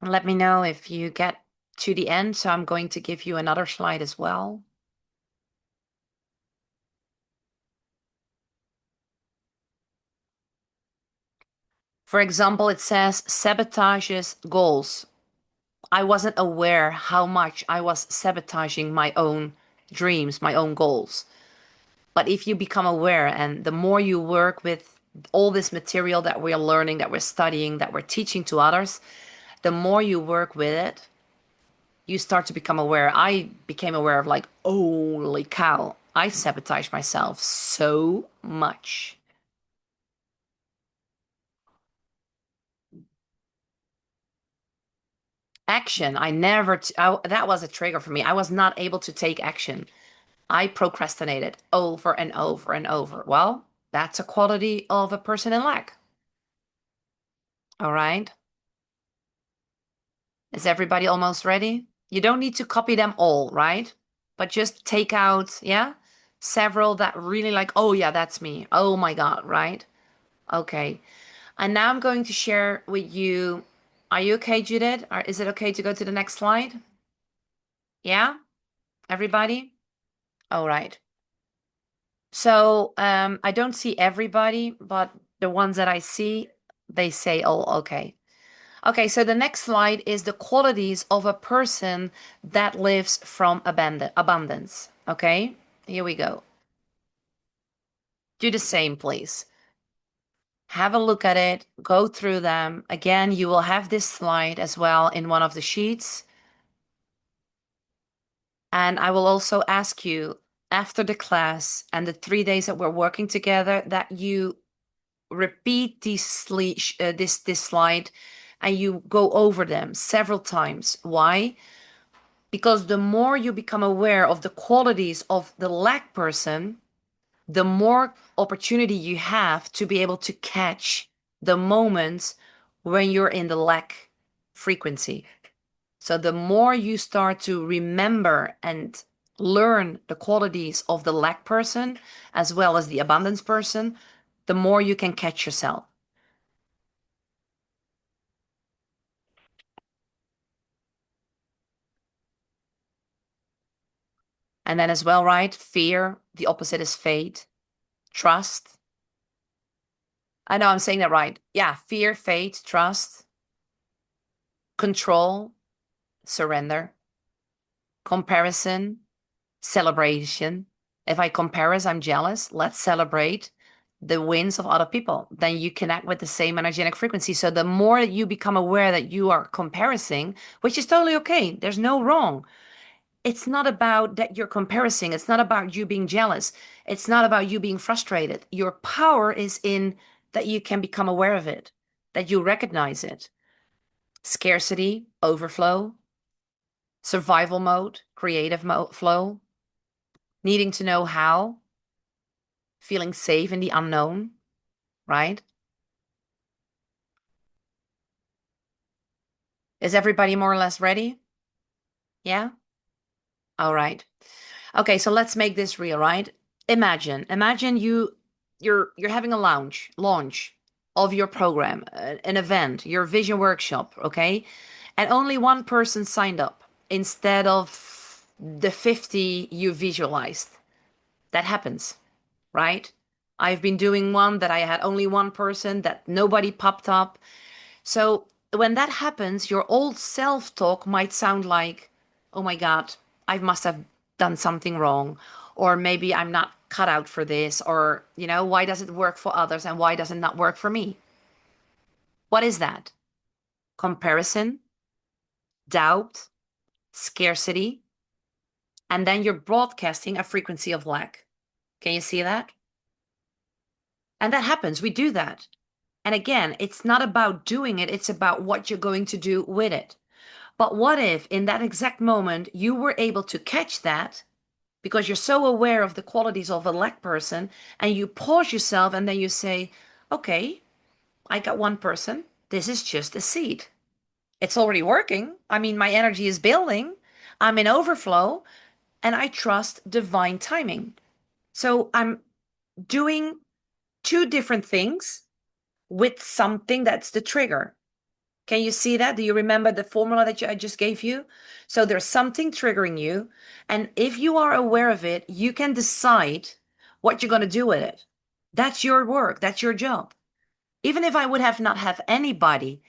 And let me know if you get to the end. So I'm going to give you another slide as well. For example, it says sabotages goals. I wasn't aware how much I was sabotaging my own dreams, my own goals. But if you become aware, and the more you work with all this material that we're learning, that we're studying, that we're teaching to others, the more you work with it, you start to become aware. I became aware of like, holy cow, I sabotage myself so much. Action, I never, that was a trigger for me. I was not able to take action. I procrastinated over and over and over. Well, that's a quality of a person in lack. All right. Is everybody almost ready? You don't need to copy them all, right? But just take out, yeah, several that really like, oh yeah, that's me. Oh my God, right? Okay. And now I'm going to share with you. Are you okay, Judith? Or is it okay to go to the next slide? Yeah? Everybody? All right. So I don't see everybody, but the ones that I see, they say, oh, okay. Okay, so the next slide is the qualities of a person that lives from abundance. Okay, here we go. Do the same, please. Have a look at it, go through them. Again, you will have this slide as well in one of the sheets. And I will also ask you after the class and the 3 days that we're working together that you repeat this slide and you go over them several times. Why? Because the more you become aware of the qualities of the lack person, the more opportunity you have to be able to catch the moments when you're in the lack frequency. So the more you start to remember and learn the qualities of the lack person as well as the abundance person, the more you can catch yourself. And then as well, right? Fear, the opposite is fate. Trust. I know I'm saying that right. Yeah, fear, fate, trust, control, surrender, comparison, celebration. If I compare us, I'm jealous. Let's celebrate the wins of other people. Then you connect with the same energetic frequency. So the more you become aware that you are comparing, which is totally okay, there's no wrong. It's not about that you're comparing. It's not about you being jealous. It's not about you being frustrated. Your power is in that you can become aware of it, that you recognize it. Scarcity, overflow, survival mode, creative flow, needing to know how, feeling safe in the unknown, right? Is everybody more or less ready? Yeah? All right. Okay, so let's make this real, right? Imagine you're having a launch of your program, an event, your vision workshop, okay? And only one person signed up instead of the 50 you visualized. That happens. right? I've been doing one that I had only one person, that nobody popped up. So when that happens, your old self-talk might sound like, oh my God, I must have done something wrong. Or maybe I'm not cut out for this. Or, why does it work for others and why does it not work for me? What is that? Comparison, doubt, scarcity, and then you're broadcasting a frequency of lack. Can you see that? And that happens. We do that. And again, it's not about doing it, it's about what you're going to do with it. But what if in that exact moment you were able to catch that because you're so aware of the qualities of a lack person and you pause yourself and then you say, okay, I got one person. This is just a seed. It's already working. I mean, my energy is building. I'm in overflow and I trust divine timing. So I'm doing two different things with something that's the trigger. Can you see that? Do you remember the formula that I just gave you? So there's something triggering you. And if you are aware of it, you can decide what you're going to do with it. That's your work. That's your job. Even if I would have not have anybody,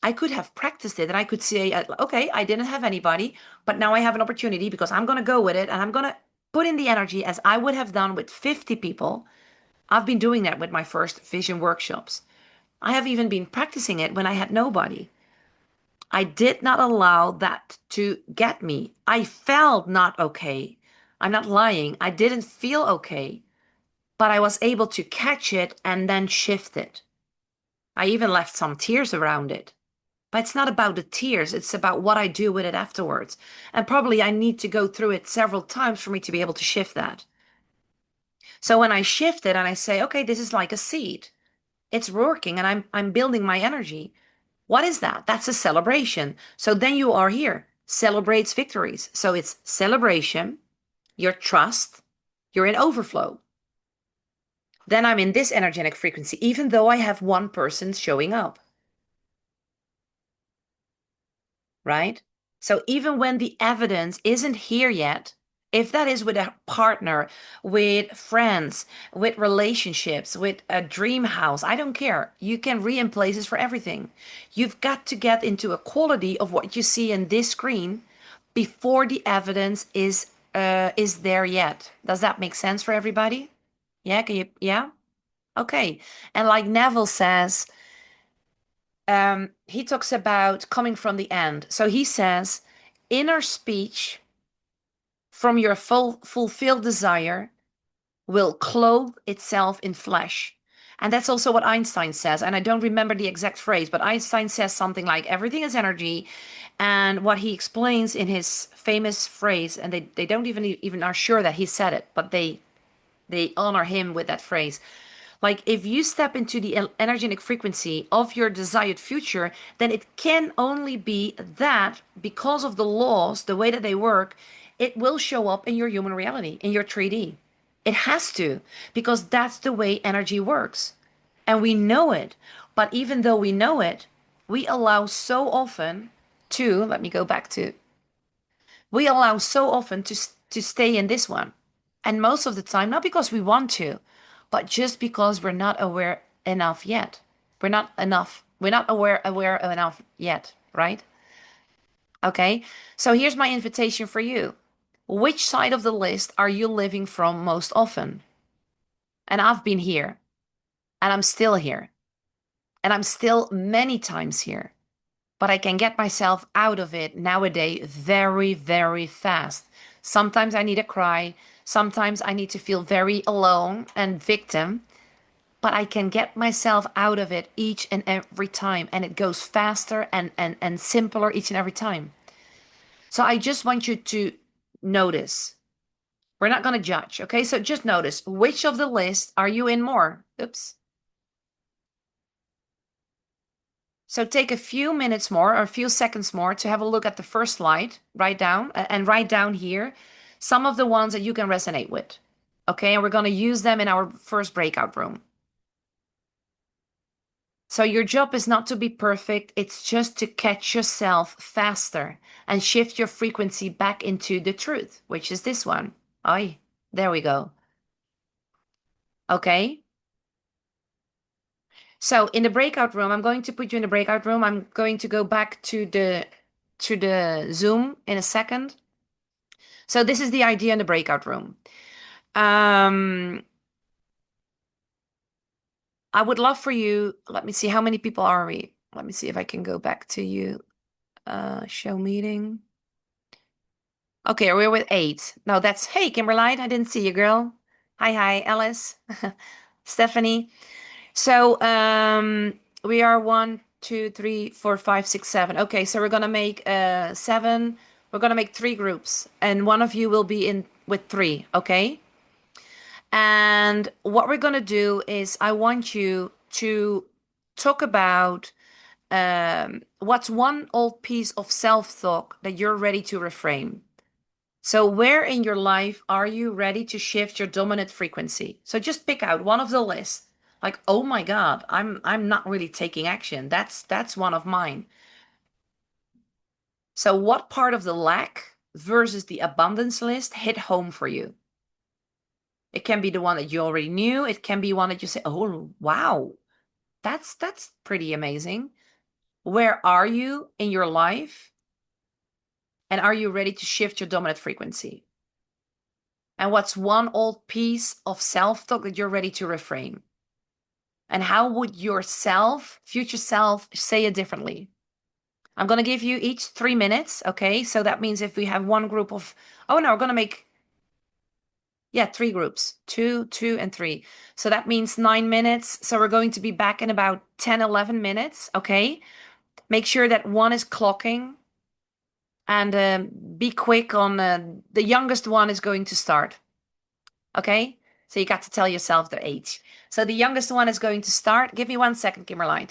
I could have practiced it and I could say, okay, I didn't have anybody, but now I have an opportunity because I'm going to go with it and I'm going to put in the energy as I would have done with 50 people. I've been doing that with my first vision workshops. I have even been practicing it when I had nobody. I did not allow that to get me. I felt not okay. I'm not lying. I didn't feel okay, but I was able to catch it and then shift it. I even left some tears around it. But it's not about the tears, it's about what I do with it afterwards. And probably I need to go through it several times for me to be able to shift that. So when I shift it and I say, okay, this is like a seed, it's working and I'm building my energy. What is that? That's a celebration. So then you are here, celebrates victories. So it's celebration, your trust, you're in overflow. Then I'm in this energetic frequency, even though I have one person showing up. Right? So even when the evidence isn't here yet, if that is with a partner, with friends, with relationships, with a dream house, I don't care. You can re-in places for everything. You've got to get into a quality of what you see in this screen before the evidence is there yet. Does that make sense for everybody? Yeah, can you, yeah? Okay. And like Neville says, he talks about coming from the end. So he says, inner speech from your fulfilled desire will clothe itself in flesh. And that's also what Einstein says. And I don't remember the exact phrase, but Einstein says something like everything is energy. And what he explains in his famous phrase, and they don't even are sure that he said it, but they honor him with that phrase. Like if you step into the energetic frequency of your desired future, then it can only be that because of the laws, the way that they work, it will show up in your human reality, in your 3D. It has to, because that's the way energy works. And we know it. But even though we know it, we allow so often to, let me go back to, we allow so often to stay in this one. And most of the time, not because we want to, but just because we're not aware enough yet. We're not enough. We're not aware enough yet, right? Okay. So here's my invitation for you. Which side of the list are you living from most often? And I've been here, and I'm still here, and I'm still many times here. But I can get myself out of it nowadays very, very fast. Sometimes I need to cry. Sometimes I need to feel very alone and victim. But I can get myself out of it each and every time. And it goes faster and simpler each and every time. So I just want you to notice. We're not going to judge, okay? So just notice which of the list are you in more? Oops. So take a few minutes more or a few seconds more to have a look at the first slide, write down and write down here some of the ones that you can resonate with. Okay, and we're going to use them in our first breakout room. So your job is not to be perfect, it's just to catch yourself faster and shift your frequency back into the truth, which is this one. Oi, there we go. Okay. So in the breakout room, I'm going to put you in the breakout room. I'm going to go back to the Zoom in a second. So this is the idea in the breakout room. Um, I would love for you. Let me see, how many people are we? Let me see if I can go back to you. Show meeting. Okay, we're with 8. No, that's, hey, Kimberline, I didn't see you, girl. Hi, Alice, Stephanie. So we are 1, 2, 3, 4, 5, 6, 7. Okay, so we're gonna make 7. We're gonna make 3 groups, and one of you will be in with 3. Okay. And what we're gonna do is I want you to talk about what's one old piece of self-talk that you're ready to reframe. So where in your life are you ready to shift your dominant frequency? So just pick out one of the list. Like, oh my God, I'm not really taking action. That's one of mine. So what part of the lack versus the abundance list hit home for you? It can be the one that you already knew. It can be one that you say, "Oh, wow. That's pretty amazing." Where are you in your life? And are you ready to shift your dominant frequency? And what's one old piece of self-talk that you're ready to reframe? And how would your self, future self, say it differently? I'm going to give you each 3 minutes. Okay. So that means if we have one group of, oh no, we're going to make, yeah, 3 groups, 2, 2, and 3. So that means 9 minutes. So we're going to be back in about 10, 11 minutes. Okay. Make sure that one is clocking and be quick on the youngest one is going to start. Okay. So you got to tell yourself their age. So the youngest one is going to start. Give me 1 second, Kimberline.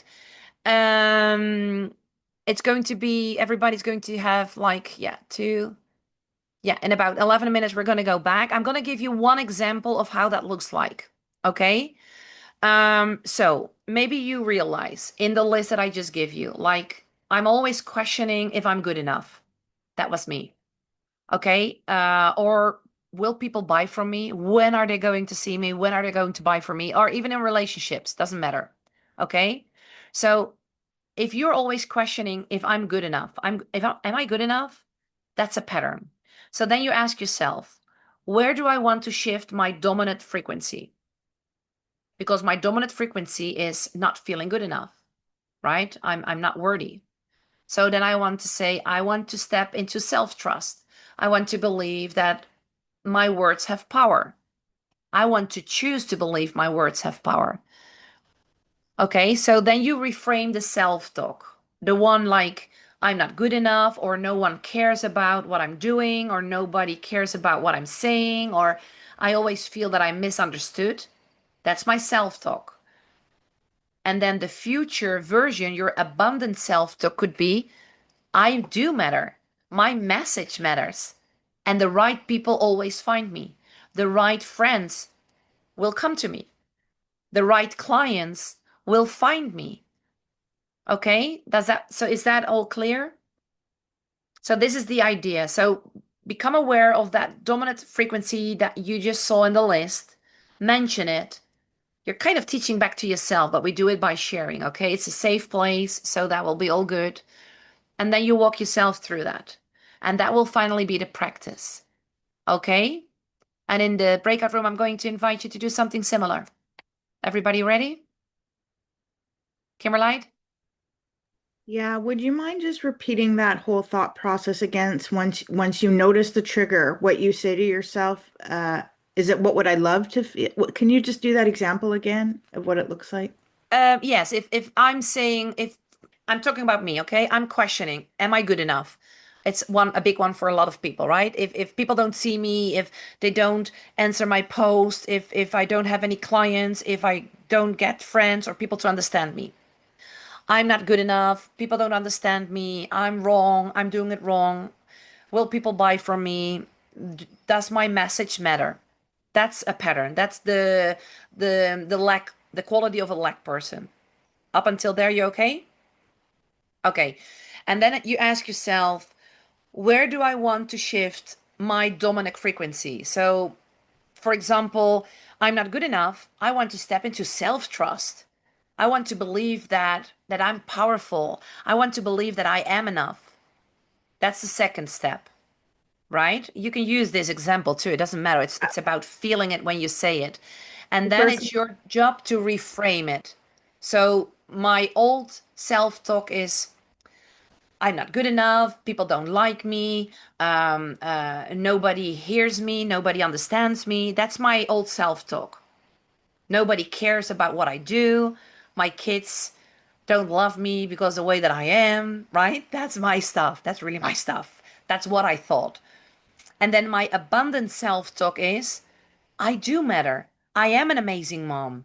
It's going to be, everybody's going to have like, yeah, 2. Yeah, in about 11 minutes, we're going to go back. I'm going to give you one example of how that looks like. Okay. So maybe you realize in the list that I just give you, like, I'm always questioning if I'm good enough. That was me. Okay. Or will people buy from me? When are they going to see me? When are they going to buy from me? Or even in relationships, doesn't matter. Okay. So if you're always questioning if I'm good enough, am I good enough? That's a pattern. So then you ask yourself, where do I want to shift my dominant frequency? Because my dominant frequency is not feeling good enough, right? I'm not worthy. So then I want to say, I want to step into self-trust. I want to believe that my words have power. I want to choose to believe my words have power. Okay, so then you reframe the self-talk. The one like, I'm not good enough, or no one cares about what I'm doing, or nobody cares about what I'm saying, or I always feel that I'm misunderstood. That's my self-talk. And then the future version, your abundant self-talk could be, I do matter. My message matters. And the right people always find me. The right friends will come to me. The right clients will find me. Okay, so is that all clear? So this is the idea. So become aware of that dominant frequency that you just saw in the list. Mention it. You're kind of teaching back to yourself, but we do it by sharing. Okay, it's a safe place, so that will be all good. And then you walk yourself through that. And that will finally be the practice. Okay? And in the breakout room, I'm going to invite you to do something similar. Everybody ready? Kimberlite? Yeah, would you mind just repeating that whole thought process again once you notice the trigger, what you say to yourself? Is it what would I love to feel? Can you just do that example again of what it looks like? Yes, if I'm saying, if I'm talking about me, okay? I'm questioning, am I good enough? It's a big one for a lot of people, right? If people don't see me, if they don't answer my post, if I don't have any clients, if I don't get friends or people to understand me. I'm not good enough. People don't understand me. I'm wrong. I'm doing it wrong. Will people buy from me? Does my message matter? That's a pattern. That's the lack, the quality of a lack person. Up until there, you okay? Okay. And then you ask yourself, where do I want to shift my dominant frequency? So, for example, I'm not good enough. I want to step into self-trust. I want to believe that I'm powerful. I want to believe that I am enough. That's the second step, right? You can use this example too. It doesn't matter. It's about feeling it when you say it. And The then first, it's your job to reframe it. So my old self-talk is I'm not good enough. People don't like me. Nobody hears me. Nobody understands me. That's my old self-talk. Nobody cares about what I do. My kids don't love me because the way that I am, right? That's my stuff. That's really my stuff. That's what I thought. And then my abundant self talk is I do matter. I am an amazing mom.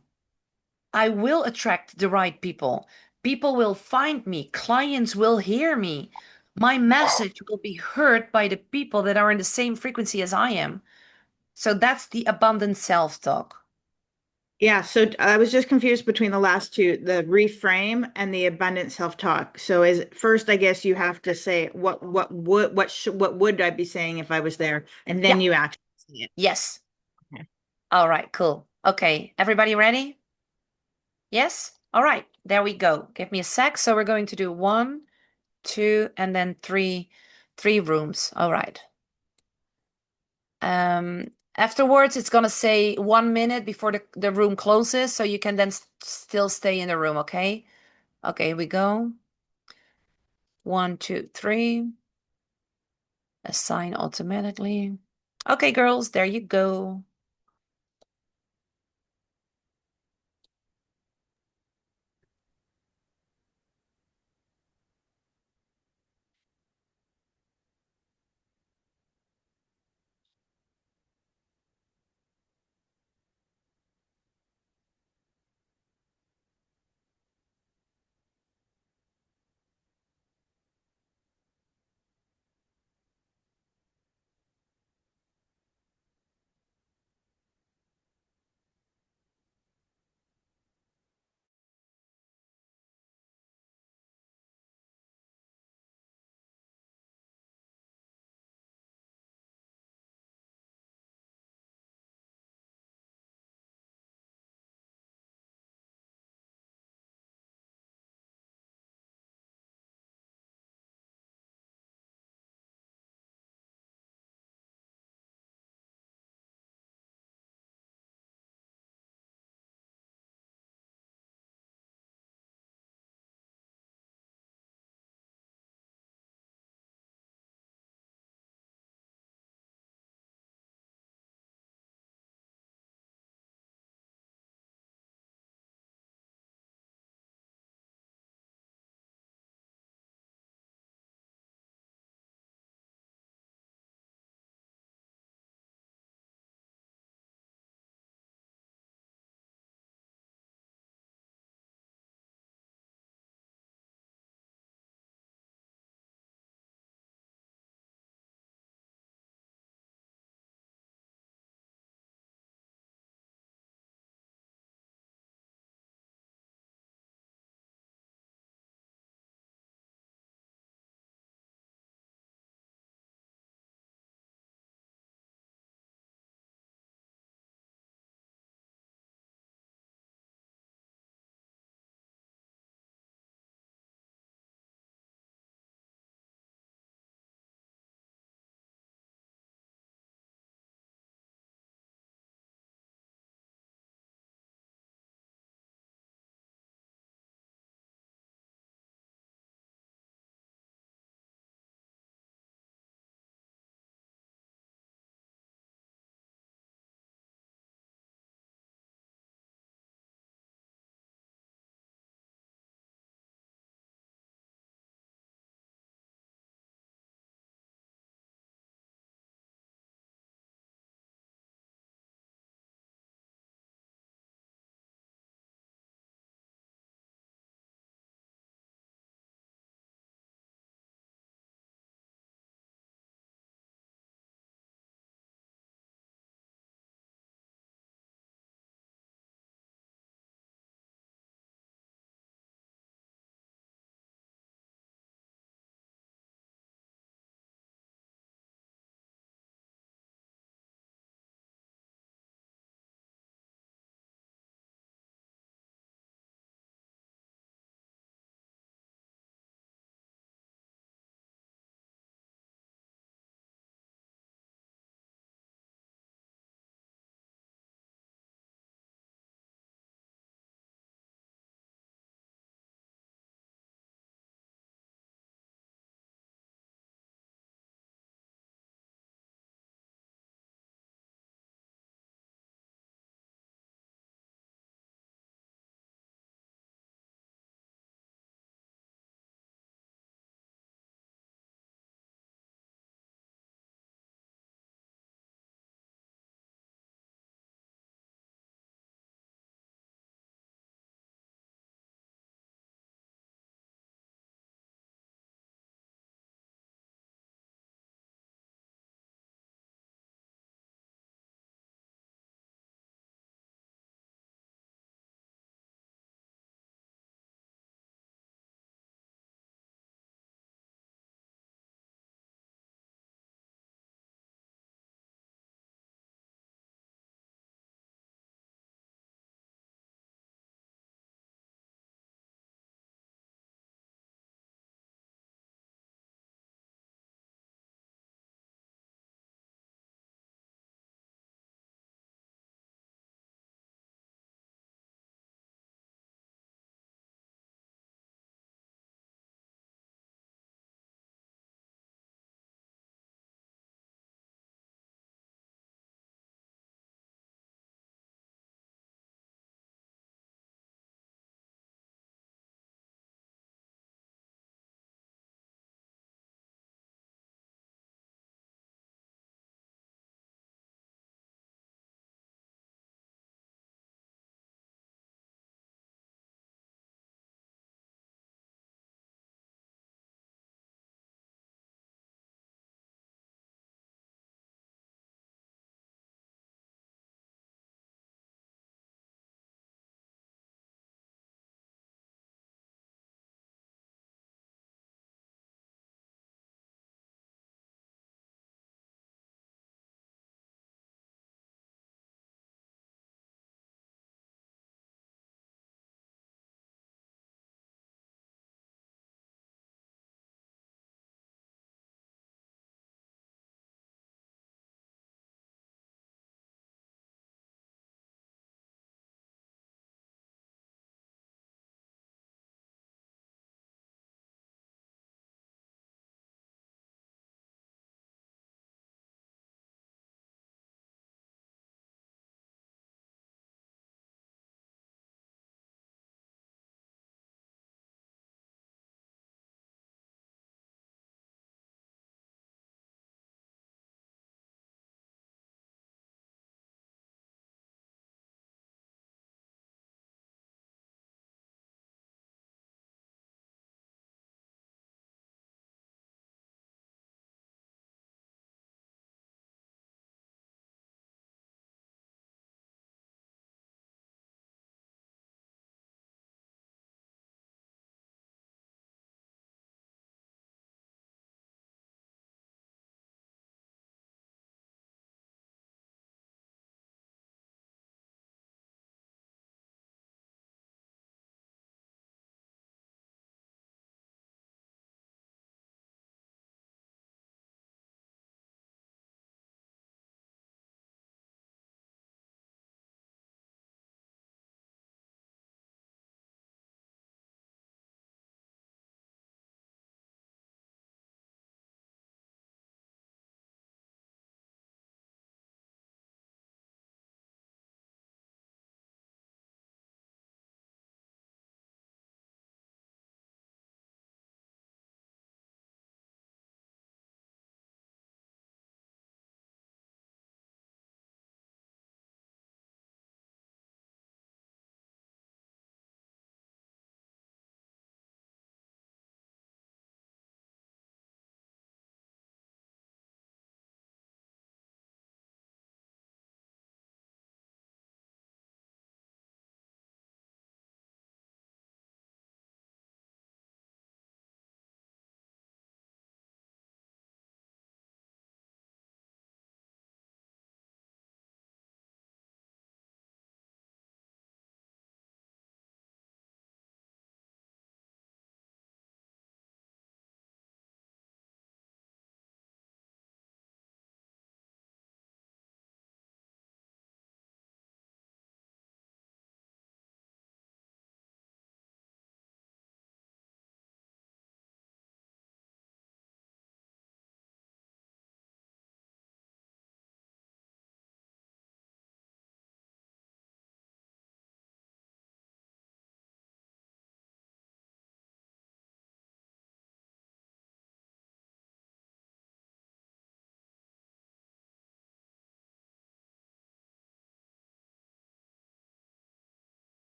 I will attract the right people. People will find me. Clients will hear me. My message will be heard by the people that are in the same frequency as I am. So that's the abundant self talk. yeah, so I was just confused between the last two, the reframe and the abundant self-talk. So is first, I guess you have to say what would I be saying if I was there, and Yeah. then you actually say it. Yes. Okay. All right, cool. Okay, everybody ready? Yes? All right, there we go. Give me a sec. So we're going to do one, two, and then three rooms. All right. Afterwards, it's gonna say 1 minute before the room closes, so you can then still stay in the room, okay? Okay, here we go. One, two, three. Assign automatically. Okay, girls, there you go.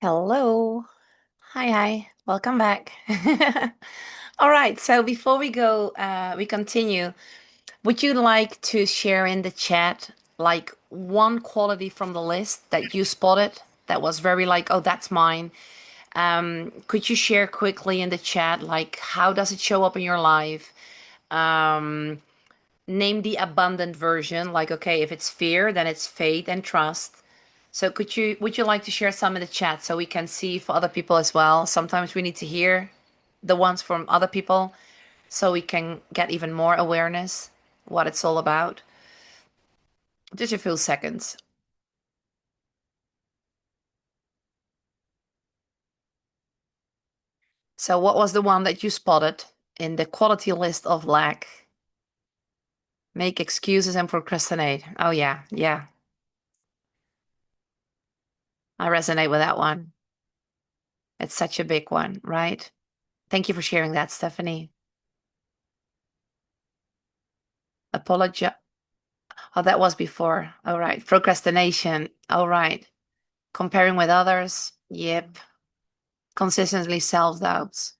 Hello. Hi, hi. Welcome back. All right. So before we continue, would you like to share in the chat like one quality from the list that you spotted that was very like, oh, that's mine? Could you share quickly in the chat, like, how does it show up in your life? Um, Name the abundant version. Like, okay, if it's fear, then it's faith and trust. So would you like to share some in the chat so we can see for other people as well? Sometimes we need to hear the ones from other people so we can get even more awareness what it's all about. Just a few seconds. So what was the one that you spotted in the quality list of lack? Make excuses and procrastinate. Oh yeah, yeah. I resonate with that one. It's such a big one, right? Thank you for sharing that, Stephanie. Apologize. Oh, that was before. All right. Procrastination. All right. Comparing with others. Yep. Consistently self-doubts.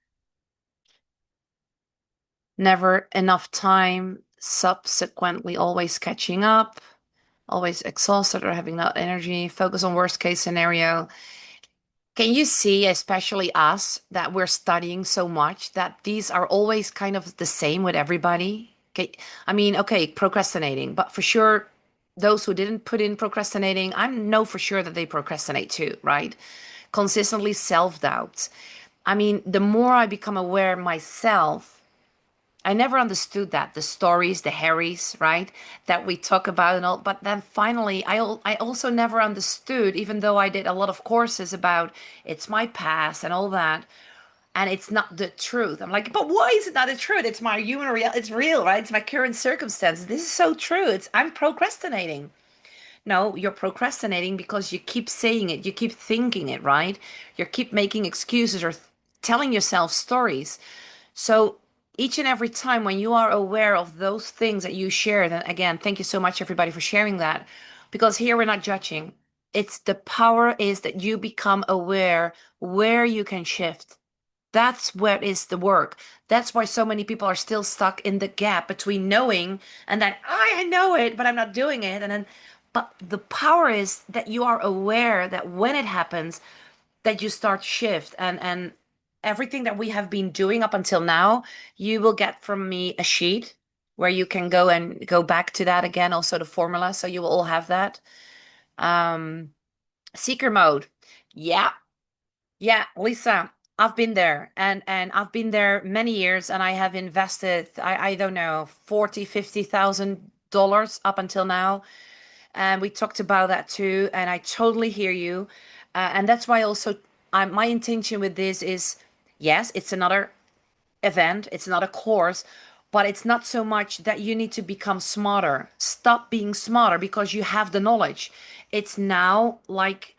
Never enough time. Subsequently, always catching up. Always exhausted or having not energy. Focus on worst case scenario. Can you see, especially us, that we're studying so much that these are always kind of the same with everybody? Okay. I mean, okay, procrastinating, but for sure, those who didn't put in procrastinating, I know for sure that they procrastinate too, right? Consistently self-doubt. I mean, the more I become aware myself, I never understood that the stories, the Harrys, right, that we talk about and all. But then finally, I also never understood, even though I did a lot of courses about it's my past and all that, and it's not the truth. I'm like, but why is it not the truth? It's my human real. It's real, right? It's my current circumstances. This is so true. It's I'm procrastinating. No, you're procrastinating because you keep saying it, you keep thinking it, right? You keep making excuses or telling yourself stories. So each and every time when you are aware of those things that you share, then again, thank you so much, everybody, for sharing that. Because here we're not judging. It's the power is that you become aware where you can shift. That's what is the work. That's why so many people are still stuck in the gap between knowing and then I know it, but I'm not doing it. And then, but the power is that you are aware that when it happens, that you start shift and everything that we have been doing up until now, you will get from me a sheet where you can go and go back to that again, also the formula, so you will all have that. Um, Seeker mode. Yeah, yeah, Lisa, I've been there and I've been there many years and I have invested I don't know 40, $50,000 up until now. And we talked about that too, and I totally hear you. And that's why also my intention with this is yes, it's another event, it's not a course, but it's not so much that you need to become smarter. Stop being smarter because you have the knowledge. It's now like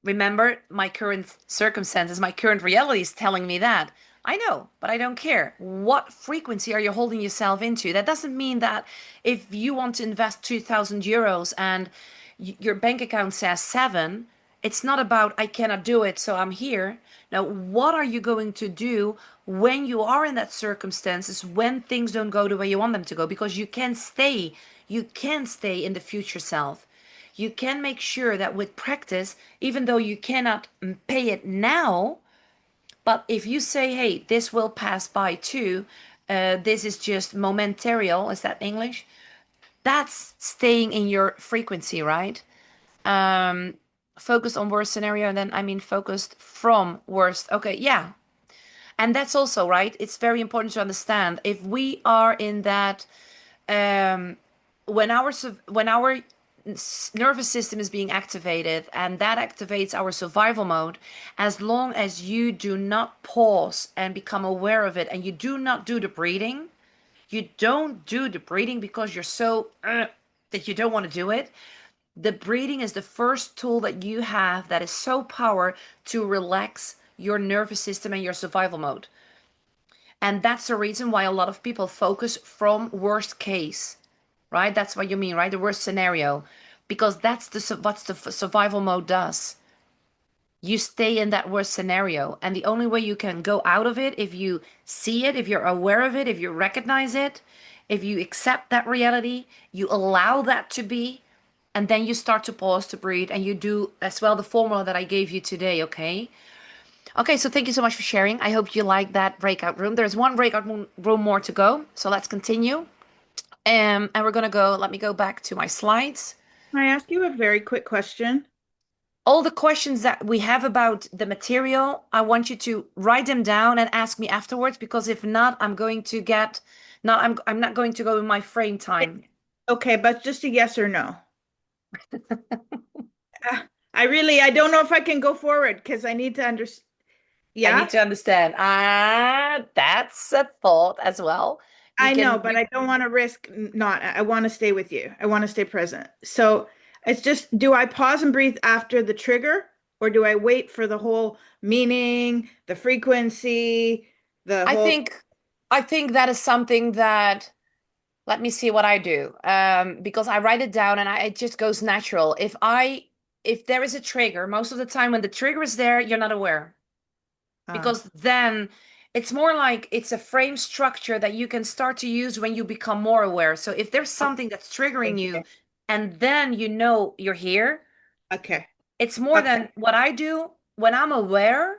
remember, my current circumstances, my current reality is telling me that. I know, but I don't care. What frequency are you holding yourself into? That doesn't mean that if you want to invest 2,000 euros and your bank account says seven, it's not about I cannot do it, so I'm here. Now, what are you going to do when you are in that circumstances, when things don't go the way you want them to go? Because you can stay in the future self. You can make sure that with practice, even though you cannot pay it now, but if you say, hey, this will pass by too, this is just momentarial, is that English? That's staying in your frequency, right? Um, Focused on worst scenario, and then I mean focused from worst. Okay, yeah. And that's also right. It's very important to understand if we are in that um, when our nervous system is being activated and that activates our survival mode, as long as you do not pause and become aware of it and you do not do the breathing, you don't do the breathing because you're so that you don't want to do it. The breathing is the first tool that you have that is so power to relax your nervous system and your survival mode. And that's the reason why a lot of people focus from worst case, right? That's what you mean, right? The worst scenario, because that's the survival mode does. you stay in that worst scenario. And the only way you can go out of it, if you see it, if you're aware of it, if you recognize it, if you accept that reality, you allow that to be, and then you start to pause to breathe and you do as well the formula that I gave you today, okay? Okay, so thank you so much for sharing. I hope you like that breakout room. There's one breakout room more to go, so let's continue. And we're gonna go, let me go back to my slides. Can I ask you a very quick question? All the questions that we have about the material, I want you to write them down and ask me afterwards, because if not, I'm going to get, not, I'm not going to go in my frame time. Okay, but just a yes or no. I don't know if I can go forward because I need to understand. I need Yeah, to understand. Ah, that's a thought as well. You I know, can, but I don't want to risk not. I want to stay with you. I want to stay present. So it's just, do I pause and breathe after the trigger, or do I wait for the whole meaning, the frequency, the I whole? think, I think that is something that, let me see what I do. Because I write it down and it just goes natural. If there is a trigger, most of the time when the trigger is there, you're not aware. Uh, Because then it's more like it's a frame structure that you can start to use when you become more aware. So if there's something that's triggering you okay, and then you know you're here, okay, it's more okay, than what I do when I'm aware,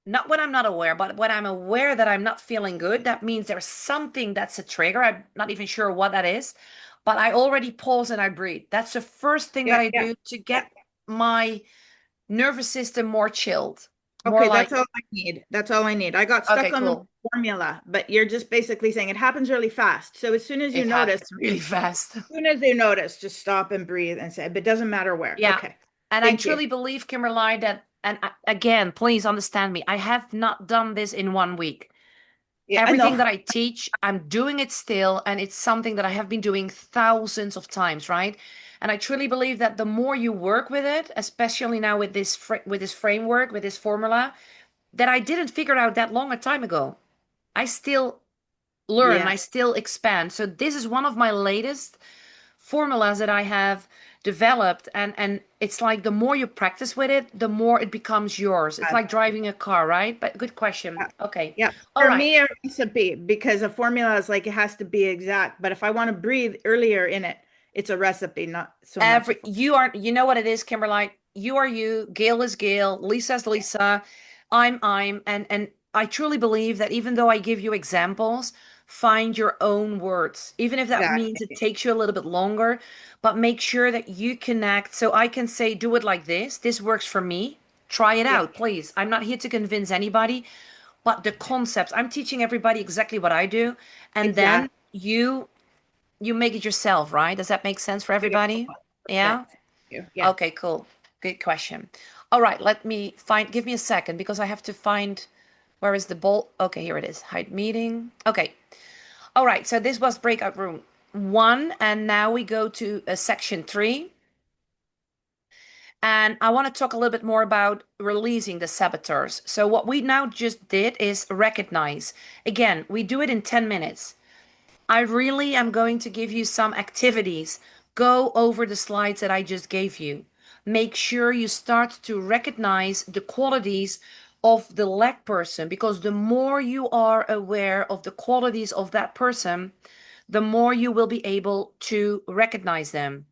not when I'm not aware, but when I'm aware that I'm not feeling good. That means there's something that's a trigger. I'm not even sure what that is, but I already pause and I breathe. That's the first thing that yeah, I yeah, do to yeah. get my nervous system more chilled, more Okay, like, that's all I need. That's all I need. I got okay, stuck on the cool. formula, but you're just basically saying it happens really fast. So as soon as you It notice, happens really fast. soon as you notice, just stop and breathe and say, but it doesn't matter where. Yeah. Okay. And I Thank you. truly believe, Kimberly, that, and again, please understand me, I have not done this in 1 week. Yeah, I Everything know. that I teach, I'm doing it still, and it's something that I have been doing thousands of times, right? And I truly believe that the more you work with it, especially now with this with this framework, with this formula, that I didn't figure out that long a time ago. I still learn, Yeah, I still expand. So this is one of my latest formulas that I have developed, and it's like the more you practice with it, the more it becomes yours. It's uh, like driving a car, right? But good question. yeah. Okay. Yeah. All For right. me, a recipe, because a formula is like it has to be exact. But if I want to breathe earlier in it, it's a recipe, not so much a Every formula. you are, you know what it is, Kimberly. You are you, Gail is Gail, Lisa's Lisa, I'm, and I truly believe that even though I give you examples, find your own words, even if that means it Exactly. takes you a little bit longer, but make sure that you connect. So I can say, do it like this. This works for me. Try it Yeah, out, please. I'm not here to convince anybody, but the concepts, I'm teaching everybody exactly what I do, and then exactly. you make it yourself, right? Does that make sense for Beautiful. everybody? Yeah? Perfect. Thank you. Yeah. Okay, cool. Good question. All right, let me find, give me a second because I have to find, where is the bolt? Okay, here it is. Hide meeting. Okay. All right, so this was breakout room 1, and now we go to section 3. And I want to talk a little bit more about releasing the saboteurs. So what we now just did is recognize. Again, we do it in 10 minutes. I really am going to give you some activities. Go over the slides that I just gave you. Make sure you start to recognize the qualities of the lack person, because the more you are aware of the qualities of that person, the more you will be able to recognize them.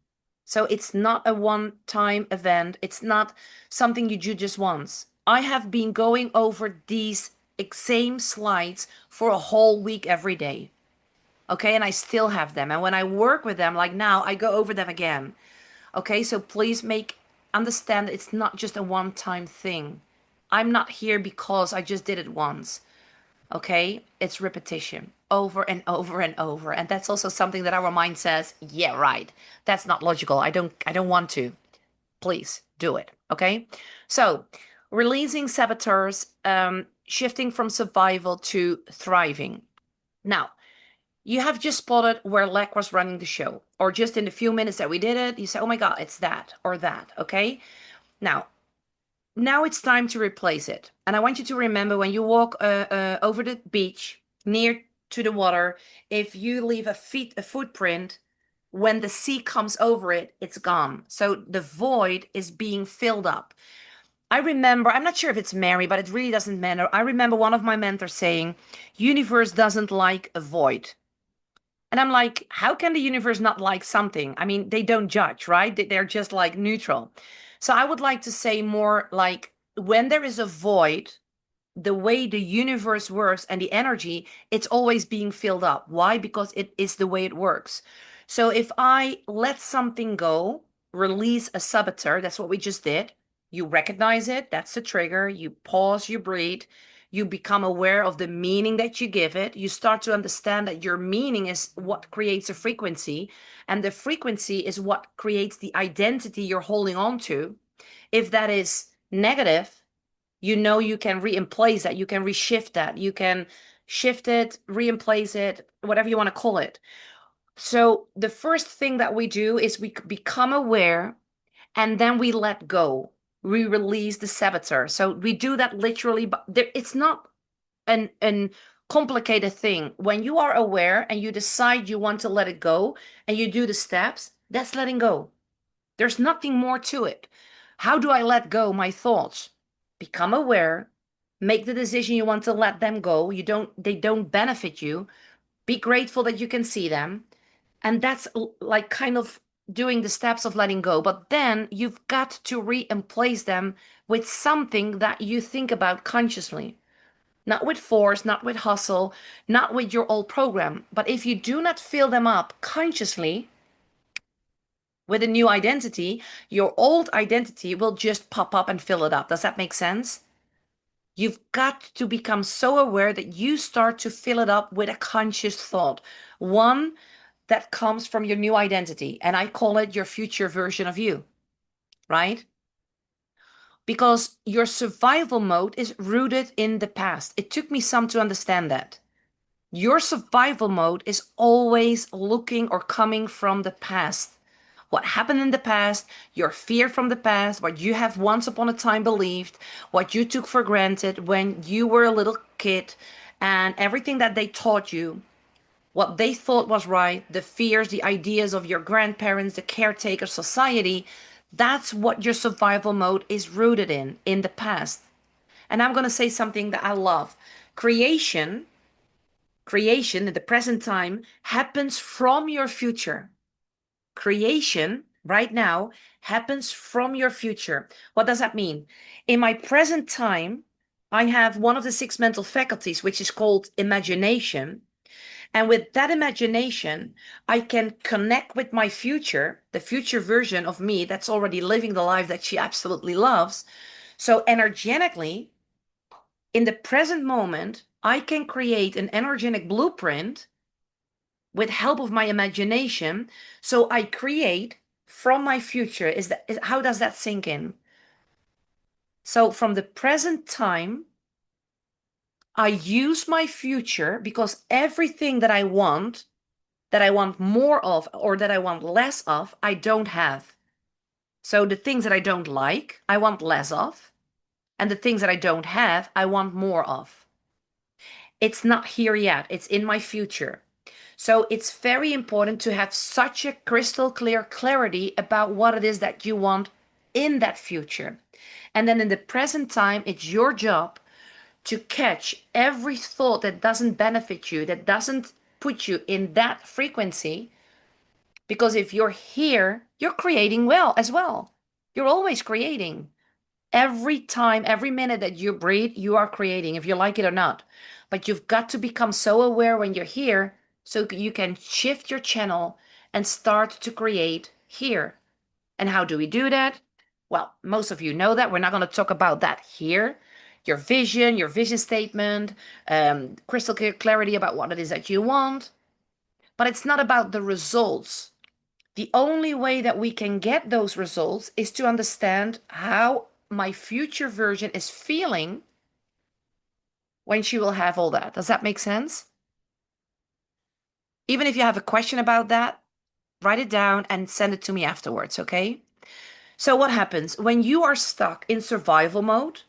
So it's not a one-time event. It's not something you do just once. I have been going over these same slides for a whole week every day. Okay, and I still have them. And when I work with them, like now, I go over them again. Okay, so please understand that it's not just a one-time thing. I'm not here because I just did it once. Okay, it's repetition over and over and over. And that's also something that our mind says, yeah, right. That's not logical. I don't want to. Please do it. Okay. So releasing saboteurs, shifting from survival to thriving. Now, you have just spotted where lack was running the show, or just in the few minutes that we did it, you say, oh my God, it's that or that. Okay. Now, now it's time to replace it. And I want you to remember when you walk over the beach near to the water, if you leave a footprint, when the sea comes over it, it's gone. So the void is being filled up. I remember, I'm not sure if it's Mary, but it really doesn't matter. I remember one of my mentors saying, universe doesn't like a void. And I'm like, how can the universe not like something? I mean, they don't judge, right? They're just like neutral. So I would like to say more like when there is a void, the way the universe works and the energy, it's always being filled up. Why? Because it is the way it works. So if I let something go, release a saboteur, that's what we just did. You recognize it, that's the trigger. You pause, you breathe, you become aware of the meaning that you give it. You start to understand that your meaning is what creates a frequency, and the frequency is what creates the identity you're holding on to. If that is negative, you know you can re-emplace that, you can reshift that, you can shift it, re-emplace it, whatever you want to call it. So the first thing that we do is we become aware, and then we let go. We release the saboteur. So we do that literally, but it's not an complicated thing. When you are aware and you decide you want to let it go and you do the steps, that's letting go. There's nothing more to it. How do I let go my thoughts? Become aware, make the decision you want to let them go. They don't benefit you. Be grateful that you can see them. And that's like kind of doing the steps of letting go. But then you've got to re-emplace them with something that you think about consciously. Not with force, not with hustle, not with your old program. But if you do not fill them up consciously, with a new identity, your old identity will just pop up and fill it up. Does that make sense? You've got to become so aware that you start to fill it up with a conscious thought, one that comes from your new identity. And I call it your future version of you, right? Because your survival mode is rooted in the past. It took me some to understand that. Your survival mode is always looking or coming from the past. What happened in the past, your fear from the past, what you have once upon a time believed, what you took for granted when you were a little kid, and everything that they taught you, what they thought was right, the fears, the ideas of your grandparents, the caretaker society, that's what your survival mode is rooted in the past. And I'm going to say something that I love. Creation in the present time happens from your future. Creation right now happens from your future. What does that mean? In my present time, I have one of the six mental faculties, which is called imagination. And with that imagination, I can connect with my future, the future version of me that's already living the life that she absolutely loves. So energetically, in the present moment, I can create an energetic blueprint with help of my imagination. So I create from my future. How does that sink in? So from the present time, I use my future because everything that I want more of, or that I want less of, I don't have. So the things that I don't like, I want less of. And the things that I don't have, I want more of. It's not here yet. It's in my future. So it's very important to have such a crystal clear clarity about what it is that you want in that future. And then in the present time, it's your job to catch every thought that doesn't benefit you, that doesn't put you in that frequency. Because if you're here, you're creating well as well. You're always creating. Every time, every minute that you breathe, you are creating, if you like it or not. But you've got to become so aware when you're here so you can shift your channel and start to create here. And how do we do that? Well, most of you know that. We're not going to talk about that here. Your vision statement, crystal clear clarity about what it is that you want. But it's not about the results. The only way that we can get those results is to understand how my future version is feeling when she will have all that. Does that make sense? Even if you have a question about that, write it down and send it to me afterwards, okay? So what happens when you are stuck in survival mode?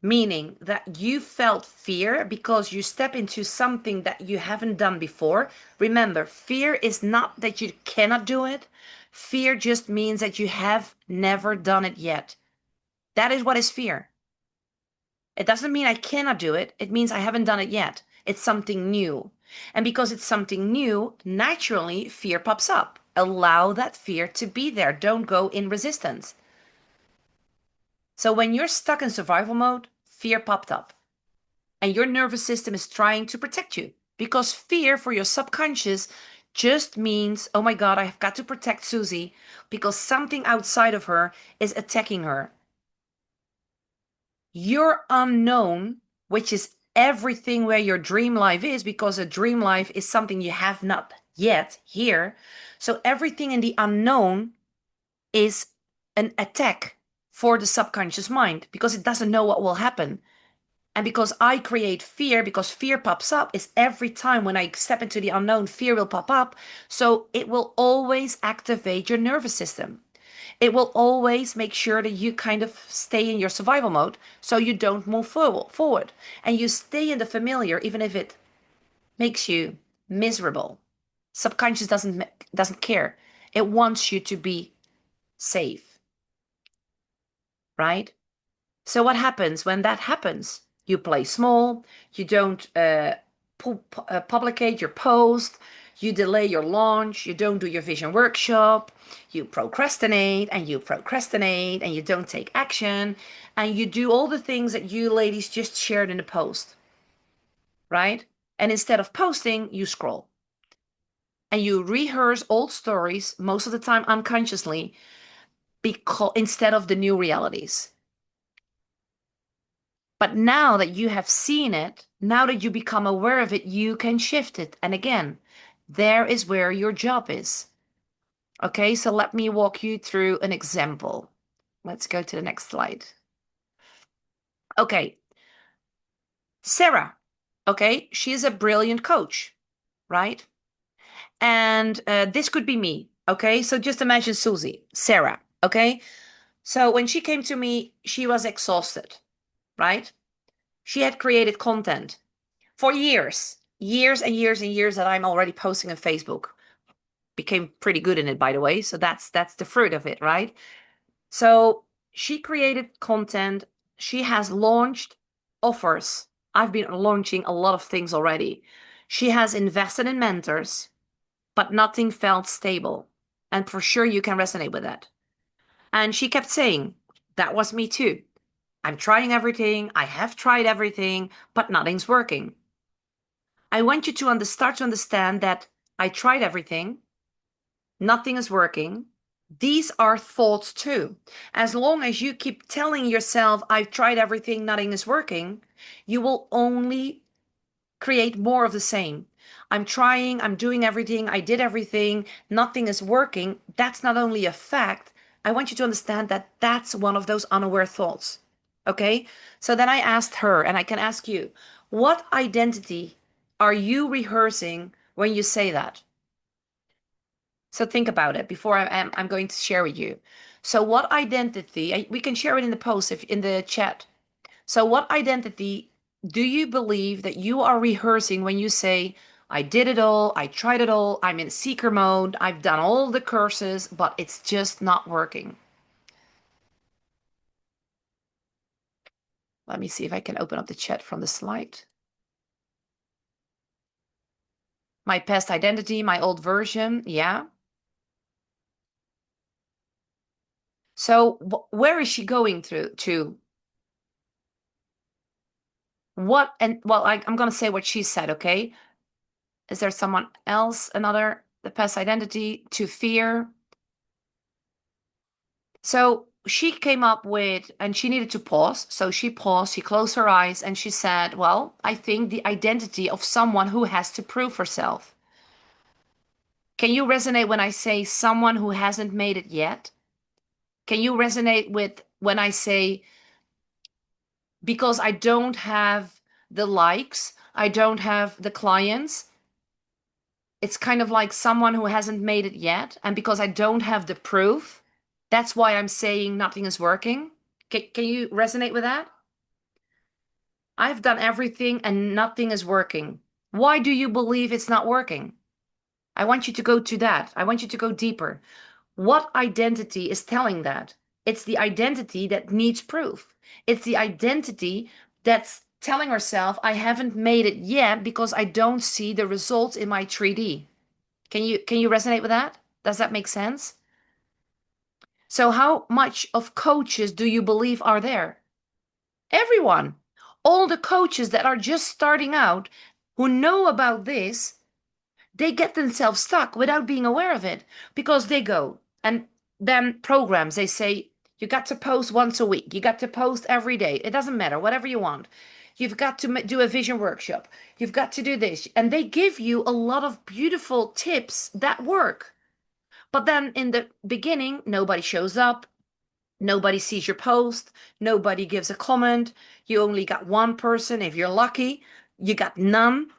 Meaning that you felt fear because you step into something that you haven't done before. Remember, fear is not that you cannot do it. Fear just means that you have never done it yet. That is what is fear. It doesn't mean I cannot do it. It means I haven't done it yet. It's something new. And because it's something new, naturally fear pops up. Allow that fear to be there. Don't go in resistance. So when you're stuck in survival mode, fear popped up. And your nervous system is trying to protect you because fear for your subconscious just means, oh my God, I've got to protect Susie because something outside of her is attacking her. Your unknown, which is everything where your dream life is, because a dream life is something you have not yet here. So everything in the unknown is an attack for the subconscious mind because it doesn't know what will happen. And because I create fear, because fear pops up, is every time when I step into the unknown, fear will pop up. So it will always activate your nervous system. It will always make sure that you kind of stay in your survival mode so you don't move forward. And you stay in the familiar, even if it makes you miserable. Subconscious doesn't care. It wants you to be safe, right? So what happens when that happens? You play small, you don't publicate your post, you delay your launch, you don't do your vision workshop, you procrastinate and you procrastinate and you don't take action, and you do all the things that you ladies just shared in the post, right? And instead of posting, you scroll. And you rehearse old stories, most of the time unconsciously, because instead of the new realities. But now that you have seen it, now that you become aware of it, you can shift it. And again, there is where your job is. Okay, so let me walk you through an example. Let's go to the next slide. Okay, Sarah. Okay, she's a brilliant coach, right? And this could be me. Okay, so just imagine Susie, Sarah. Okay, so when she came to me, she was exhausted, right? She had created content for years and years and years that I'm already posting on Facebook. Became pretty good in it, by the way. So that's the fruit of it, right? So she created content. She has launched offers. I've been launching a lot of things already. She has invested in mentors, but nothing felt stable. And for sure, you can resonate with that. And she kept saying, that was me too. I'm trying everything. I have tried everything, but nothing's working. I want you to start to understand that I tried everything. Nothing is working. These are thoughts too. As long as you keep telling yourself, I've tried everything, nothing is working, you will only create more of the same. I'm trying, I'm doing everything, I did everything, nothing is working. That's not only a fact. I want you to understand that that's one of those unaware thoughts. Okay? So then I asked her, and I can ask you, what identity are you rehearsing when you say that? So think about it before I'm going to share with you. So what identity, we can share it in the post, if in the chat. So what identity do you believe that you are rehearsing when you say, I did it all, I tried it all, I'm in seeker mode, I've done all the courses, but it's just not working? Let me see if I can open up the chat from the slide. My past identity, my old version, yeah. So where is she going through to? What, and well, I'm going to say what she said, okay? Is there someone else, another, the past identity, to fear? So she came up with, and she needed to pause. So she paused, she closed her eyes, and she said, well, I think the identity of someone who has to prove herself. Can you resonate when I say someone who hasn't made it yet? Can you resonate with when I say, because I don't have the likes, I don't have the clients, it's kind of like someone who hasn't made it yet. And because I don't have the proof, that's why I'm saying nothing is working. Can you resonate with that? I've done everything and nothing is working. Why do you believe it's not working? I want you to go to that. I want you to go deeper. What identity is telling that? It's the identity that needs proof. It's the identity that's telling herself, I haven't made it yet because I don't see the results in my 3D. Can you resonate with that? Does that make sense? So how much of coaches do you believe are there? Everyone. All the coaches that are just starting out who know about this, they get themselves stuck without being aware of it because they go and then programs, they say, you got to post once a week. You got to post every day. It doesn't matter, whatever you want. You've got to do a vision workshop. You've got to do this. And they give you a lot of beautiful tips that work. But then in the beginning, nobody shows up. Nobody sees your post. Nobody gives a comment. You only got one person. If you're lucky, you got none.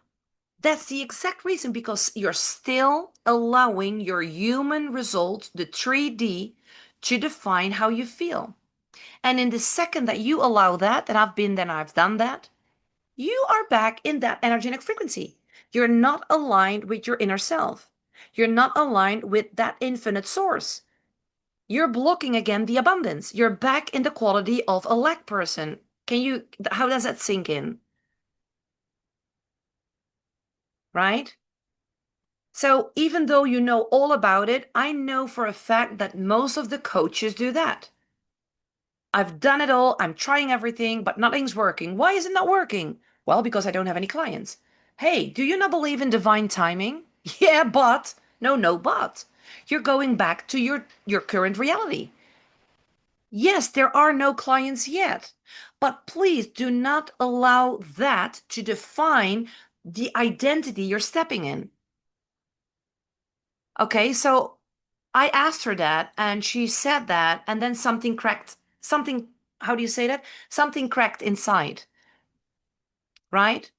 That's the exact reason, because you're still allowing your human results, the 3D, to define how you feel. And in the second that you allow that, and I've been there and I've done that, you are back in that energetic frequency. You're not aligned with your inner self. You're not aligned with that infinite source. You're blocking again the abundance. You're back in the quality of a lack person. How does that sink in? Right? So even though you know all about it, I know for a fact that most of the coaches do that. I've done it all. I'm trying everything, but nothing's working. Why is it not working? Well, because I don't have any clients. Hey, do you not believe in divine timing? Yeah, but. No, no, but. You're going back to your current reality. Yes, there are no clients yet, but please do not allow that to define the identity you're stepping in. Okay, so I asked her that and she said that, and then something cracked. Something, how do you say that? Something cracked inside, right?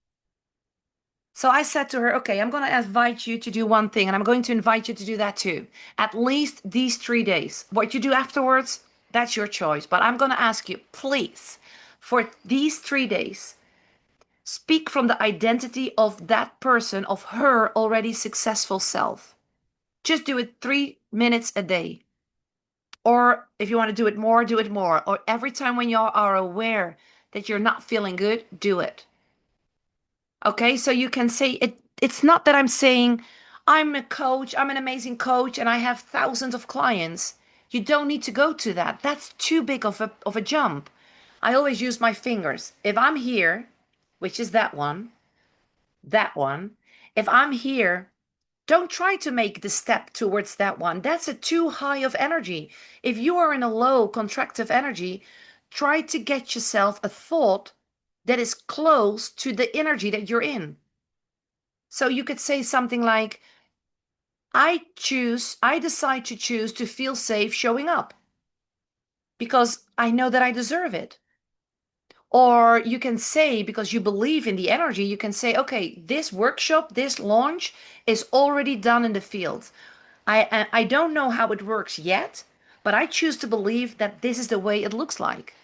So I said to her, okay, I'm going to invite you to do one thing, and I'm going to invite you to do that too. At least these 3 days. What you do afterwards, that's your choice. But I'm going to ask you, please, for these 3 days, speak from the identity of that person, of her already successful self. Just do it 3 minutes a day. Or if you want to do it more, do it more. Or every time when you are aware that you're not feeling good, do it. Okay, so you can say it. It's not that I'm saying I'm a coach, I'm an amazing coach, and I have thousands of clients. You don't need to go to that. That's too big of a jump. I always use my fingers. If I'm here, which is that one, if I'm here, don't try to make the step towards that one. That's a too high of energy. If you are in a low contractive energy, try to get yourself a thought that is close to the energy that you're in. So you could say something like, I decide to choose to feel safe showing up because I know that I deserve it. Or you can say, because you believe in the energy, you can say, okay, this workshop, this launch is already done in the field. I don't know how it works yet, but I choose to believe that this is the way it looks like.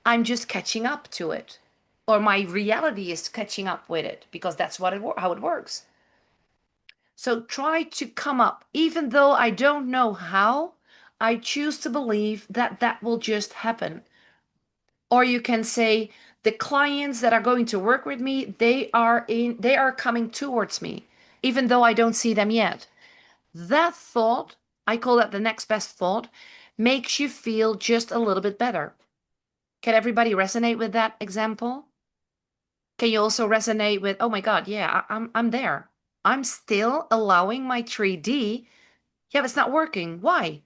I'm just catching up to it. Or my reality is catching up with it because that's how it works. So try to come up, even though I don't know how, I choose to believe that that will just happen. Or you can say, the clients that are going to work with me, they are coming towards me, even though I don't see them yet. That thought, I call that the next best thought, makes you feel just a little bit better. Can everybody resonate with that example? Can you also resonate with, oh my God, yeah, I'm there. I'm still allowing my 3D. Yeah, but it's not working. Why?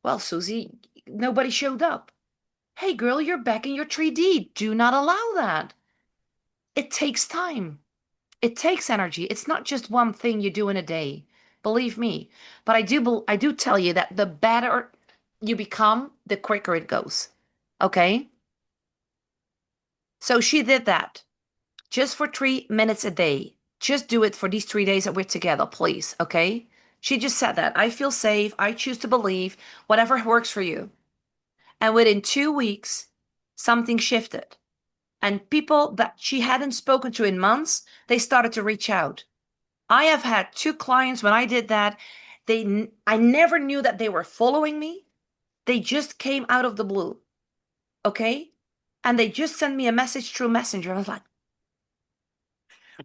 Well, Susie, nobody showed up. Hey girl, you're back in your 3D. Do not allow that. It takes time. It takes energy. It's not just one thing you do in a day. Believe me. But I do tell you that the better you become, the quicker it goes. Okay? So she did that just for 3 minutes a day. Just do it for these 3 days that we're together, please. Okay? She just said that. I feel safe. I choose to believe whatever works for you. And within 2 weeks, something shifted. And people that she hadn't spoken to in months, they started to reach out. I have had 2 clients when I did that. I never knew that they were following me. They just came out of the blue. Okay. And they just sent me a message through Messenger. I was like,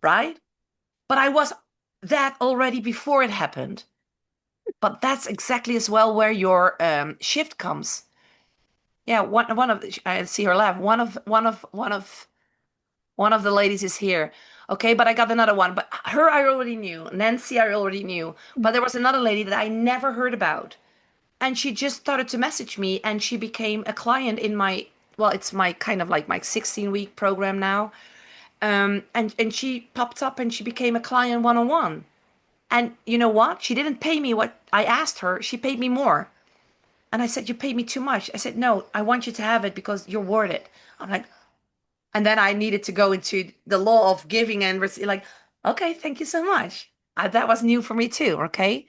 right? But I was that already before it happened. But that's exactly as well where your shift comes. Yeah, one of I see her laugh. One of the ladies is here. Okay, but I got another one. But her I already knew. Nancy I already knew. But there was another lady that I never heard about. And she just started to message me and she became a client in my, well, it's my kind of like my 16-week program now. And she popped up and she became a client one-on-one. And you know what? She didn't pay me what I asked her. She paid me more. And I said, you paid me too much. I said, no, I want you to have it because you're worth it. I'm like, and then I needed to go into the law of giving and like, okay, thank you so much. That was new for me too. Okay.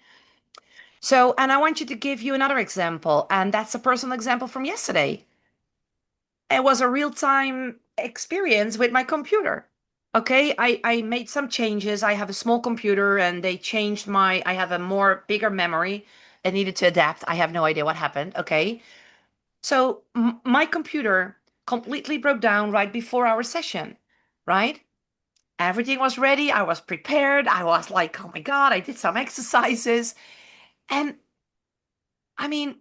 So, and I want you to give you another example. And that's a personal example from yesterday. It was a real-time experience with my computer. Okay, I made some changes. I have a small computer and they changed I have a more bigger memory. It needed to adapt. I have no idea what happened. Okay. So my computer completely broke down right before our session, right? Everything was ready. I was prepared. I was like, oh my God, I did some exercises. And I mean,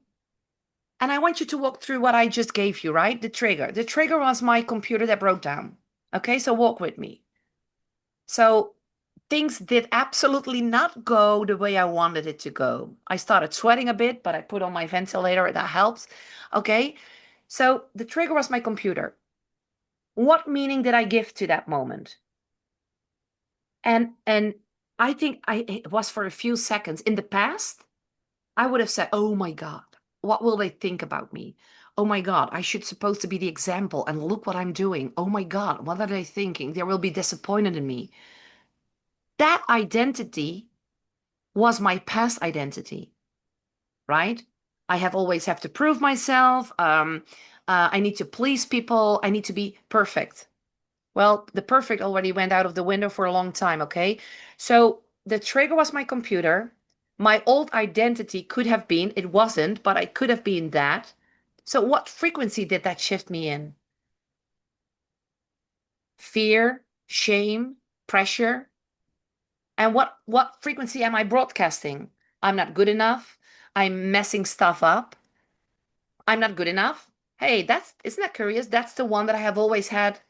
and I want you to walk through what I just gave you, right? The trigger. The trigger was my computer that broke down. Okay, so walk with me. So things did absolutely not go the way I wanted it to go. I started sweating a bit, but I put on my ventilator. That helps. Okay, so the trigger was my computer. What meaning did I give to that moment? And I think it was for a few seconds. In the past, I would have said, "Oh my God, what will they think about me? Oh my God, I should supposed to be the example and look what I'm doing. Oh my God, what are they thinking? They will be disappointed in me." That identity was my past identity, right? I have always have to prove myself. I need to please people. I need to be perfect. Well, the perfect already went out of the window for a long time, okay? So the trigger was my computer. My old identity could have been, it wasn't, but I could have been that. So what frequency did that shift me in? Fear, shame, pressure. And what frequency am I broadcasting? I'm not good enough. I'm messing stuff up. I'm not good enough. Hey, isn't that curious? That's the one that I have always had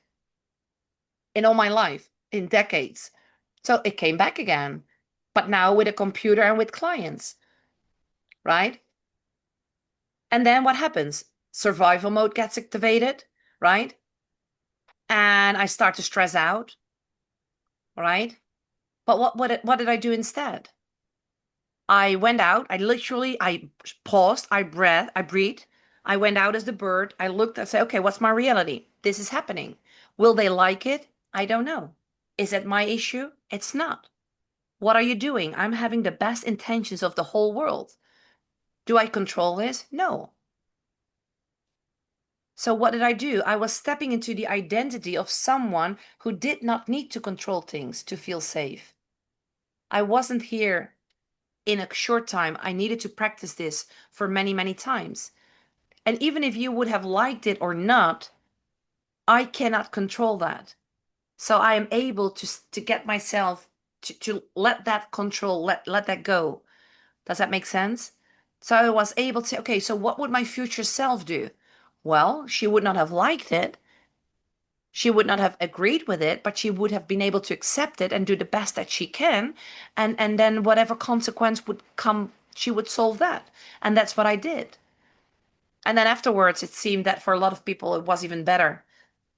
in all my life, in decades. So it came back again, but now with a computer and with clients, right? And then what happens? Survival mode gets activated, right? And I start to stress out, right? But what did I do instead? I went out. I paused. I breathed. I went out as the bird. I looked. I said, okay, what's my reality? This is happening. Will they like it? I don't know. Is it my issue? It's not. What are you doing? I'm having the best intentions of the whole world. Do I control this? No. So what did I do? I was stepping into the identity of someone who did not need to control things to feel safe. I wasn't here in a short time. I needed to practice this for many, many times. And even if you would have liked it or not, I cannot control that. So I am able to get myself to let that control, let that go. Does that make sense? So I was able to, okay, so what would my future self do? Well, she would not have liked it. She would not have agreed with it, but she would have been able to accept it and do the best that she can. And then whatever consequence would come, she would solve that. And that's what I did. And then afterwards, it seemed that for a lot of people, it was even better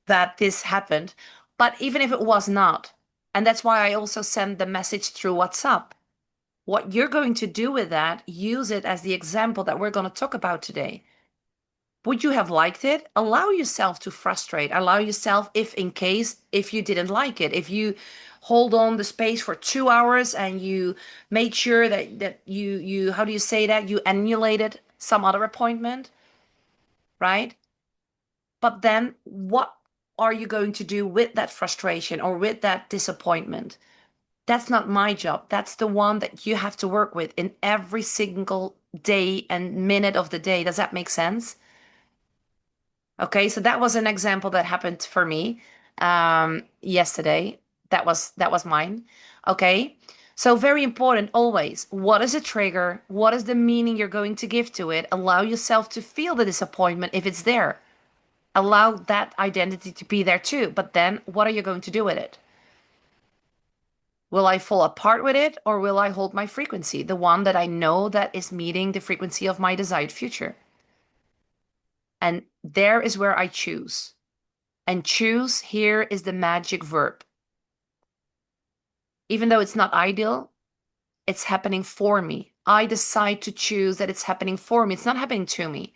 that this happened. But even if it was not, and that's why I also send the message through WhatsApp. What you're going to do with that, use it as the example that we're going to talk about today. Would you have liked it? Allow yourself to frustrate. Allow yourself, if you didn't like it, if you hold on the space for 2 hours and you made sure that you how do you say that? You annulated some other appointment, right? But then what are you going to do with that frustration or with that disappointment? That's not my job. That's the one that you have to work with in every single day and minute of the day. Does that make sense? Okay, so that was an example that happened for me yesterday. That was mine. Okay. So very important always. What is a trigger? What is the meaning you're going to give to it? Allow yourself to feel the disappointment if it's there. Allow that identity to be there too. But then what are you going to do with it? Will I fall apart with it or will I hold my frequency, the one that I know that is meeting the frequency of my desired future? And there is where I choose. And choose here is the magic verb. Even though it's not ideal, it's happening for me. I decide to choose that it's happening for me. It's not happening to me.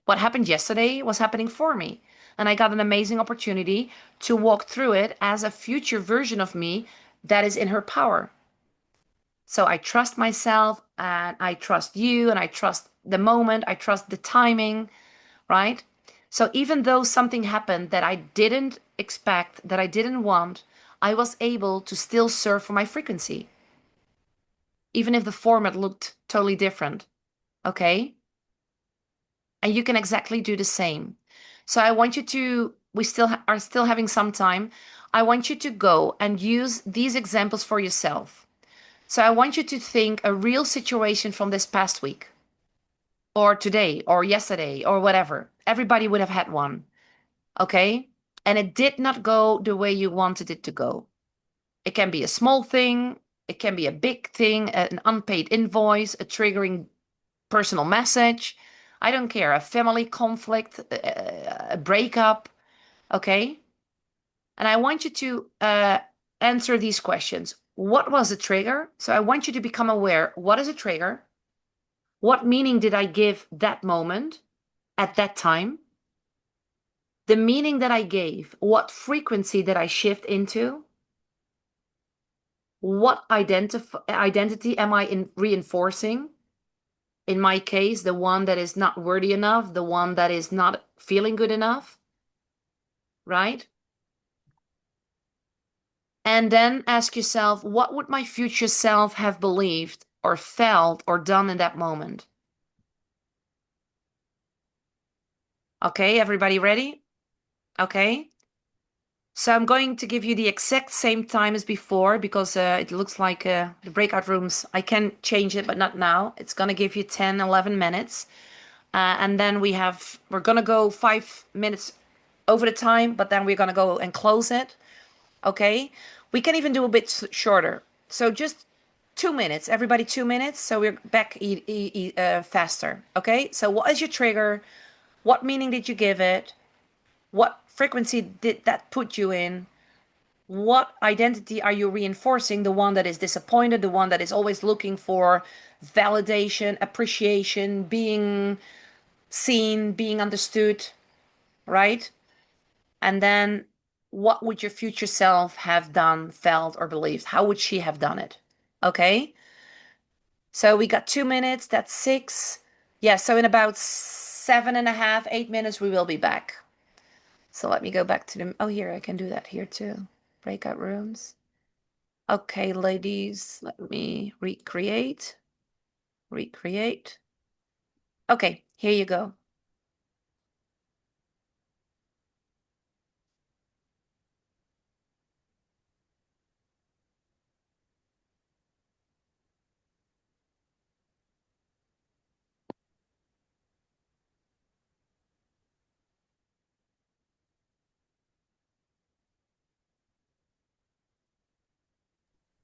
What happened yesterday was happening for me. And I got an amazing opportunity to walk through it as a future version of me that is in her power. So I trust myself and I trust you and I trust the moment. I trust the timing, right? So even though something happened that I didn't expect, that I didn't want, I was able to still serve for my frequency, even if the format looked totally different. Okay? And you can exactly do the same. So I want you to, we are still having some time. I want you to go and use these examples for yourself. So I want you to think a real situation from this past week, or today, or yesterday, or whatever. Everybody would have had one. Okay? And it did not go the way you wanted it to go. It can be a small thing, it can be a big thing, an unpaid invoice, a triggering personal message. I don't care, a family conflict, a breakup. Okay? And I want you to answer these questions. What was a trigger? So I want you to become aware. What is a trigger? What meaning did I give that moment at that time? The meaning that I gave, what frequency did I shift into? What identity am I reinforcing? In my case, the one that is not worthy enough, the one that is not feeling good enough, right? And then ask yourself, what would my future self have believed or felt or done in that moment? Okay, everybody ready? Okay. So I'm going to give you the exact same time as before because it looks like the breakout rooms, I can change it, but not now. It's going to give you 10, 11 minutes. And then we're going to go 5 minutes over the time, but then we're going to go and close it. Okay. We can even do a bit shorter. So just 2 minutes, everybody 2 minutes. So we're back faster. Okay. So what is your trigger? What meaning did you give it? What frequency did that put you in? What identity are you reinforcing? The one that is disappointed, the one that is always looking for validation, appreciation, being seen, being understood, right? And then what would your future self have done, felt, or believed? How would she have done it? Okay. So we got 2 minutes. That's six. Yeah. So in about 7.5, 8 minutes, we will be back. So let me go back to the, oh, here, I can do that here too. Breakout rooms. Okay, ladies, let me recreate. Recreate. Okay, here you go.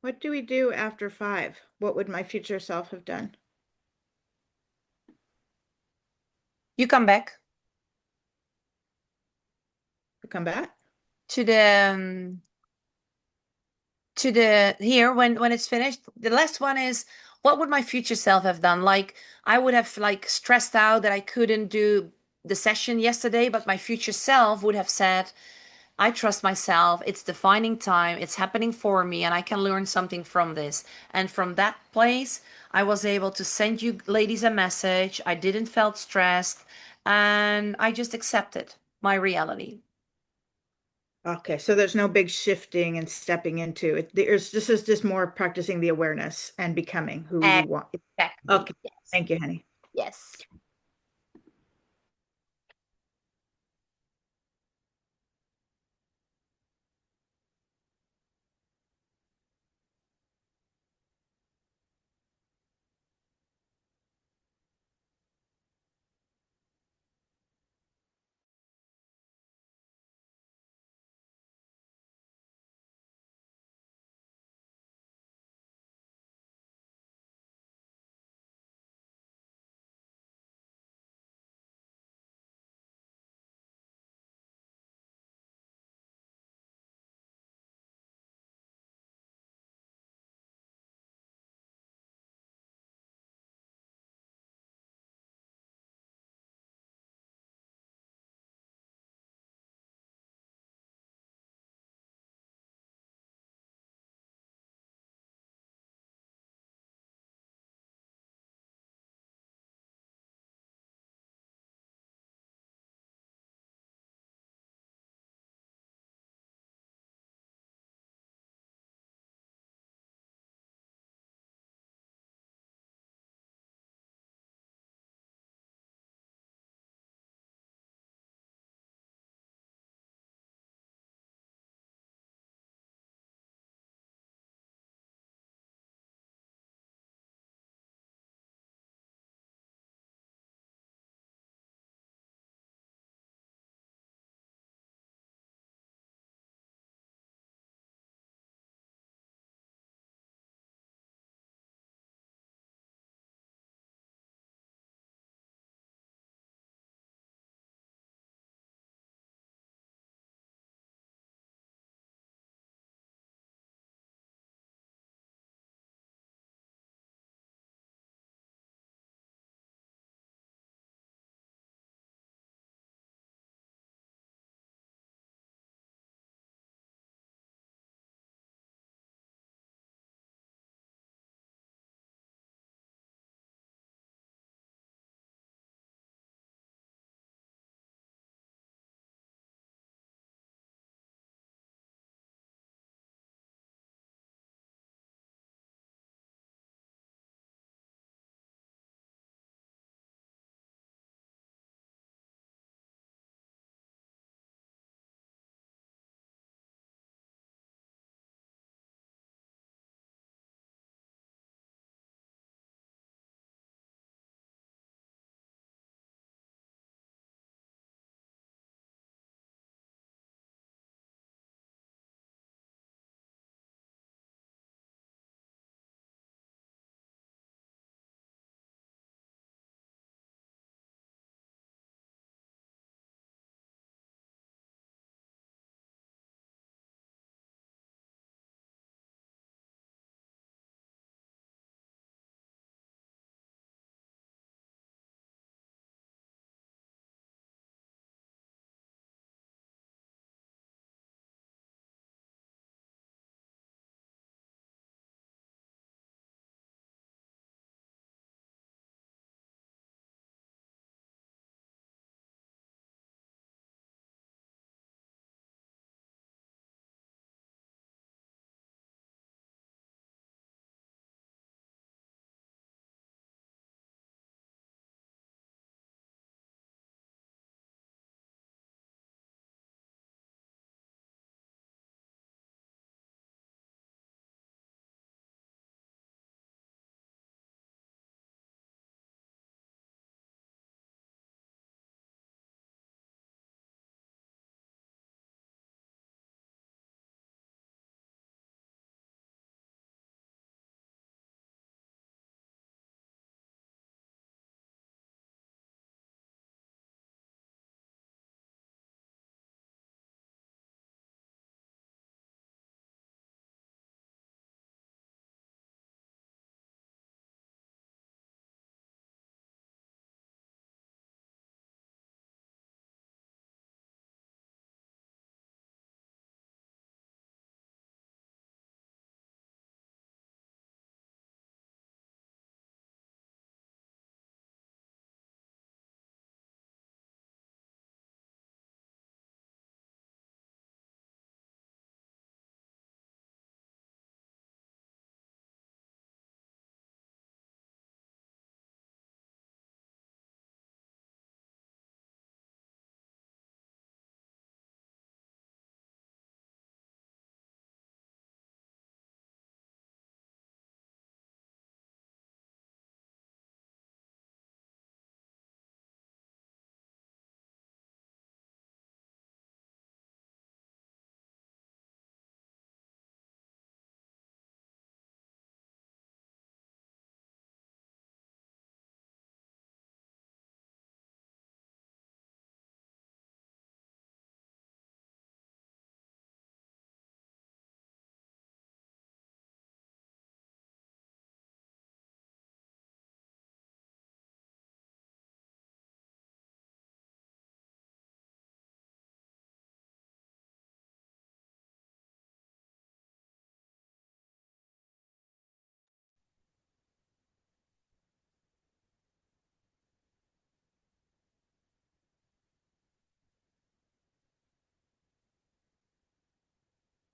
What do we do after 5? What would my future self have done? You come back Come back? to the here when it's finished. The last one is what would my future self have done? Like I would have like stressed out that I couldn't do the session yesterday, but my future self would have said, I trust myself. It's defining time. It's happening for me, and I can learn something from this. And from that place, I was able to send you ladies a message. I didn't felt stressed, and I just accepted my reality. Okay, so there's no big shifting and stepping into it. This is just more practicing the awareness and becoming who you want. Exactly. Okay, Yes. thank you, honey. Yes.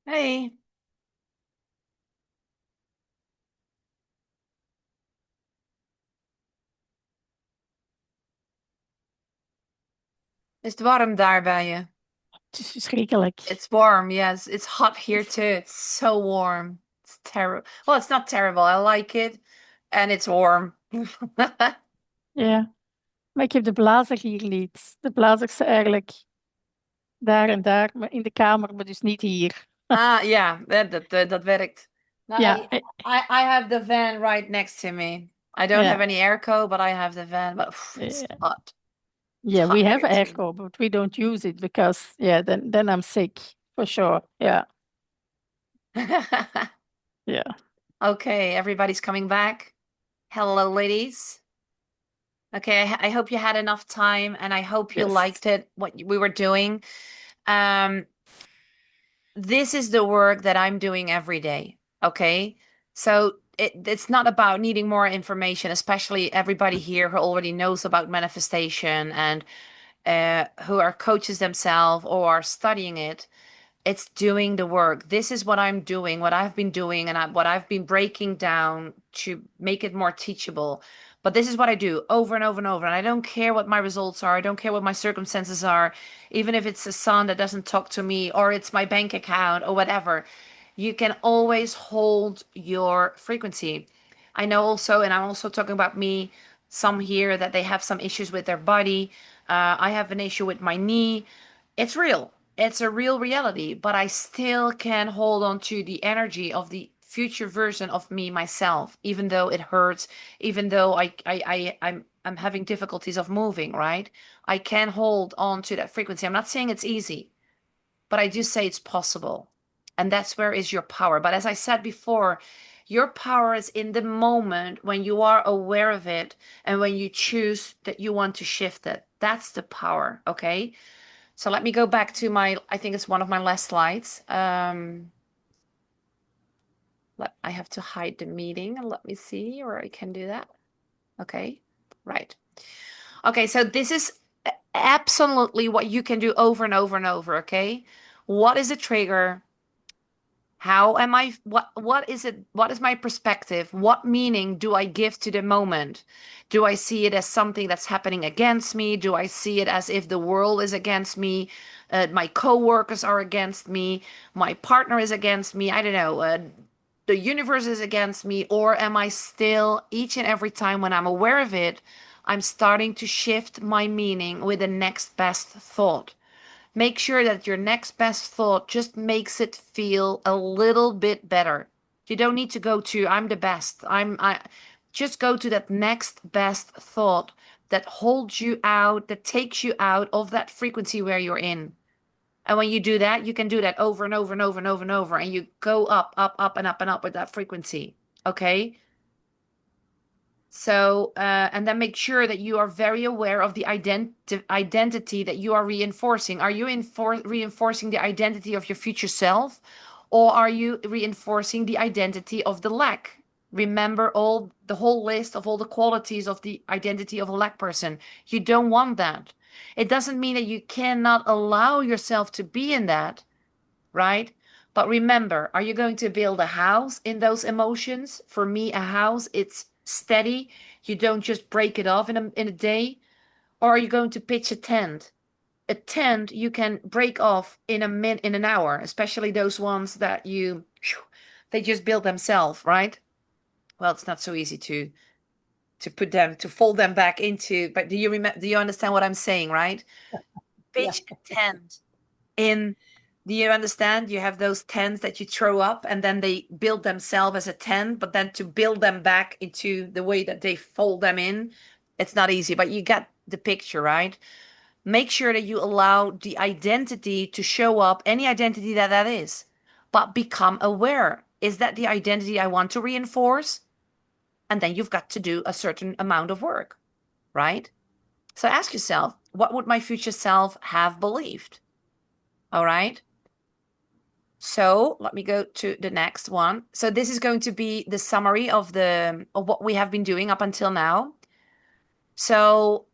Hey, is het warm daar bij je? Het is verschrikkelijk. It's warm, yes. It's hot here too. It's so warm. It's terrible. Well, it's not terrible. I like it. And it's warm. Ja, maar ik heb de blazer hier niet. De blazers zijn eigenlijk daar en daar, maar in de kamer, maar dus niet hier. Ah, ja, dat werkt. Nou, Ja, I have the van right next to me. I don't have ja, any airco, but I have the van. But it's yeah. hot. It's Yeah, we hot have here too. airco, but we don't use it because, yeah, then I'm sick for sure. Yeah, yeah, Okay, everybody's coming back. Hello, ladies. Okay, I hope you had enough time and I hope you yes, liked it, what we were doing. Um, this is the work that I'm doing every day. Okay. So it's not about needing more information, especially everybody here who already knows about manifestation and who are coaches themselves or are studying it. It's doing the work. This is what I'm doing, what I've been doing, and what I've been breaking down to make it more teachable. But this is what I do over and over and over. And I don't care what my results are. I don't care what my circumstances are. Even if it's a son that doesn't talk to me or it's my bank account or whatever, you can always hold your frequency. I know also, and I'm also talking about me, some here that they have some issues with their body. I have an issue with my knee. It's real. It's a real reality, but I still can hold on to the energy of the future version of me myself, even though it hurts, even though I'm having difficulties of moving, right? I can hold on to that frequency. I'm not saying it's easy, but I do say it's possible. And that's where is your power. But as I said before, your power is in the moment when you are aware of it and when you choose that you want to shift it. That's the power, okay? So let me go back to my, I think it's one of my last slides. I have to hide the meeting and let me see, or I can do that. Okay, right. Okay, so this is absolutely what you can do over and over and over, okay? What is a trigger? How am I, what is it, what is my perspective? What meaning do I give to the moment? Do I see it as something that's happening against me? Do I see it as if the world is against me? My coworkers are against me, my partner is against me, I don't know, the universe is against me, or am I still, each and every time when I'm aware of it, I'm starting to shift my meaning with the next best thought? Make sure that your next best thought just makes it feel a little bit better. You don't need to go to I'm the best. I just go to that next best thought that holds you out, that takes you out of that frequency where you're in. And when you do that, you can do that over and over and over and over and over, and you go up, up, up, and up and up with that frequency. Okay? So, and then make sure that you are very aware of the identity that you are reinforcing. Are you reinforcing the identity of your future self, or are you reinforcing the identity of the lack? Remember all the whole list of all the qualities of the identity of a lack person. You don't want that. It doesn't mean that you cannot allow yourself to be in that, right? But remember, are you going to build a house in those emotions? For me, a house, it's steady. You don't just break it off in a day. Or are you going to pitch a tent? A tent you can break off in an hour, especially those ones that they just build themselves, right? Well, it's not so easy to fold them back into, but do you understand what I'm saying, right? yeah. Pitch a tent in, do you understand? You have those tents that you throw up and then they build themselves as a tent, but then to build them back into the way that they fold them in, it's not easy, but you get the picture, right? Make sure that you allow the identity to show up, any identity that that is, but become aware. Is that the identity I want to reinforce? And then you've got to do a certain amount of work, right? So ask yourself, what would my future self have believed? All right. So let me go to the next one. So this is going to be the summary of what we have been doing up until now. So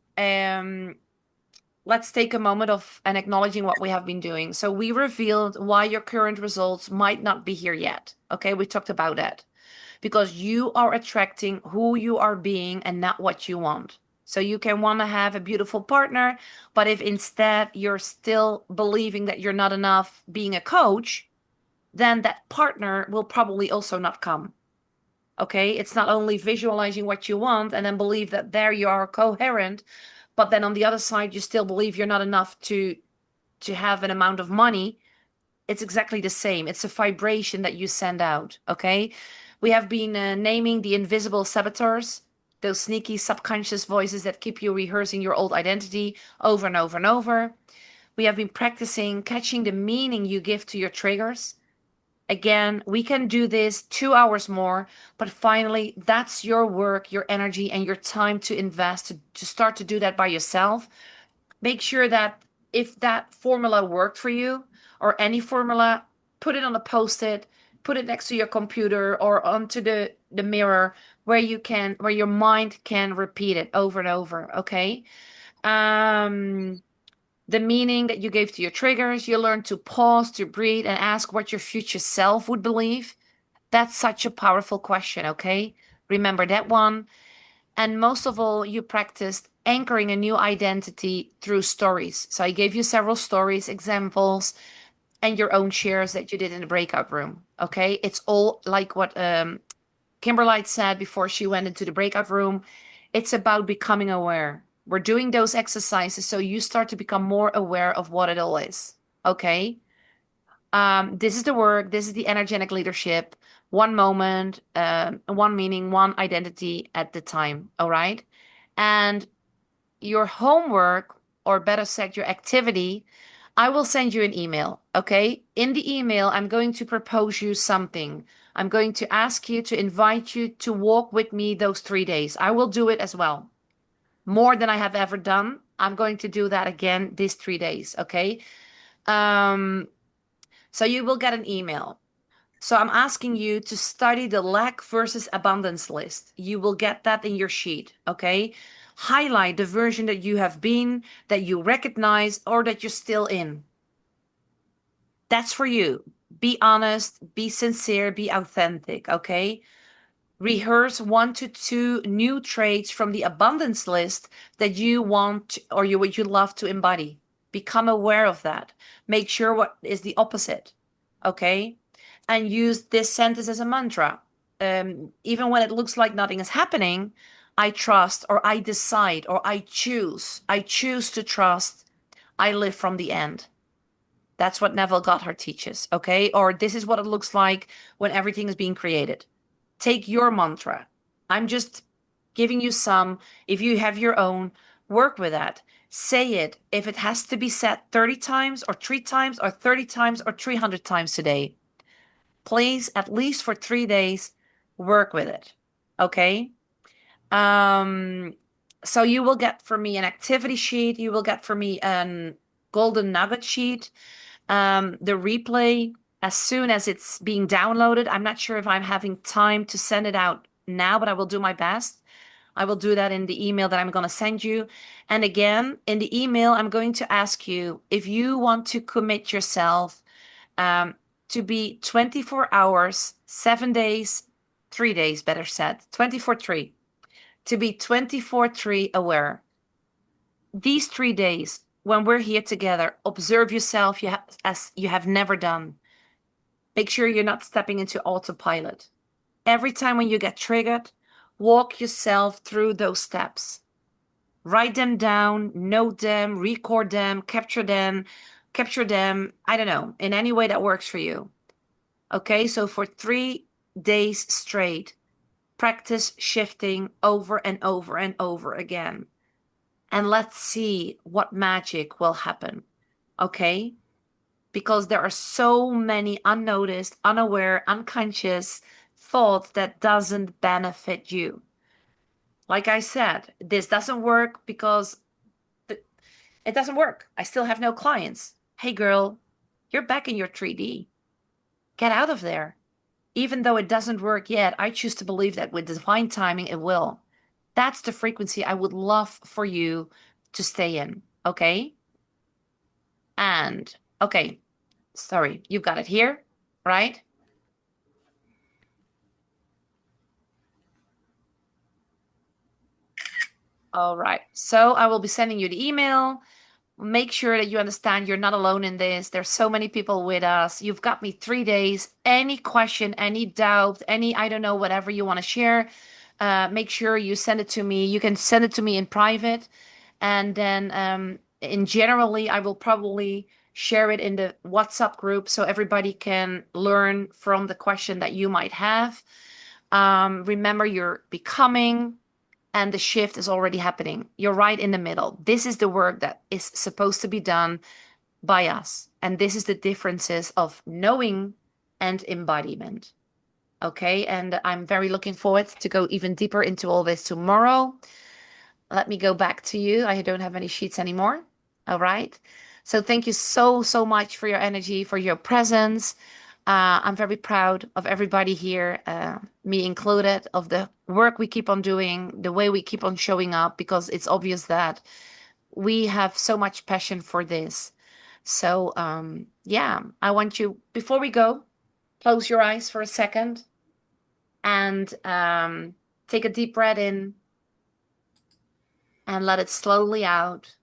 let's take a moment of and acknowledging what we have been doing. So we revealed why your current results might not be here yet. Okay, we talked about that because you are attracting who you are being and not what you want. So you can want to have a beautiful partner, but if instead you're still believing that you're not enough being a coach, then that partner will probably also not come. Okay, it's not only visualizing what you want and then believe that there you are coherent, but then on the other side you still believe you're not enough to have an amount of money. It's exactly the same. It's a vibration that you send out. Okay, we have been naming the invisible saboteurs, those sneaky subconscious voices that keep you rehearsing your old identity over and over and over. We have been practicing catching the meaning you give to your triggers. Again, we can do this 2 hours more, but finally, that's your work, your energy, and your time to invest to start to do that by yourself. Make sure that if that formula worked for you or any formula, put it on a post-it, put it next to your computer or onto the mirror where your mind can repeat it over and over. Okay. The meaning that you gave to your triggers, you learn to pause, to breathe, and ask what your future self would believe. That's such a powerful question, okay? Remember that one. And most of all, you practiced anchoring a new identity through stories. So I gave you several stories, examples, and your own shares that you did in the breakout room, okay? It's all like what Kimberlite said before she went into the breakout room. It's about becoming aware. We're doing those exercises so you start to become more aware of what it all is. Okay. This is the work. This is the energetic leadership. One moment, one meaning, one identity at the time. All right. And your homework, or better said, your activity, I will send you an email. Okay. In the email, I'm going to propose you something. I'm going to ask you to invite you to walk with me those 3 days. I will do it as well. More than I have ever done. I'm going to do that again these 3 days. Okay. Um, so you will get an email. So I'm asking you to study the lack versus abundance list. You will get that in your sheet, okay? Highlight the version that you have been, that you recognize, or that you're still in. That's for you. Be honest, be sincere, be authentic, okay? Rehearse 1 to 2 new traits from the abundance list that you want or you would you love to embody. Become aware of that. Make sure what is the opposite, okay? And use this sentence as a mantra. Even when it looks like nothing is happening, I trust, or I decide, or I choose. I choose to trust. I live from the end. That's what Neville Goddard teaches, okay? Or this is what it looks like when everything is being created. Take your mantra. I'm just giving you some. If you have your own, work with that. Say it. If it has to be said 30 times or 3 times or 30 times or 300 times today, please, at least for 3 days, work with it. Okay? So you will get from me an activity sheet. You will get from me a golden nugget sheet. The replay, as soon as it's being downloaded. I'm not sure if I'm having time to send it out now, but I will do my best. I will do that in the email that I'm going to send you. And again, in the email, I'm going to ask you if you want to commit yourself to be 24 hours, 7 days, 3 days, better said, 24/3, to be 24/3 aware. These 3 days, when we're here together, observe yourself as you have never done. Make sure you're not stepping into autopilot. Every time when you get triggered, walk yourself through those steps. Write them down, note them, record them, capture them, I don't know, in any way that works for you. Okay, so for 3 days straight, practice shifting over and over and over again. And let's see what magic will happen. Okay? Because there are so many unnoticed, unaware, unconscious thoughts that doesn't benefit you. Like I said, this doesn't work because it doesn't work. I still have no clients. Hey girl, you're back in your 3D. Get out of there. Even though it doesn't work yet, I choose to believe that with divine timing, it will. That's the frequency I would love for you to stay in. Okay? And okay, sorry, you've got it here, right? All right. So I will be sending you the email. Make sure that you understand you're not alone in this. There's so many people with us. You've got me 3 days. Any question, any doubt, any, I don't know, whatever you want to share, make sure you send it to me. You can send it to me in private. And then in generally, I will probably share it in the WhatsApp group so everybody can learn from the question that you might have. Remember, you're becoming, and the shift is already happening. You're right in the middle. This is the work that is supposed to be done by us. And this is the differences of knowing and embodiment. Okay. And I'm very looking forward to go even deeper into all this tomorrow. Let me go back to you. I don't have any sheets anymore. All right. So thank you so, so much for your energy, for your presence. I'm very proud of everybody here, me included, of the work we keep on doing, the way we keep on showing up, because it's obvious that we have so much passion for this. So, yeah, I want you, before we go, close your eyes for a second and take a deep breath in and let it slowly out.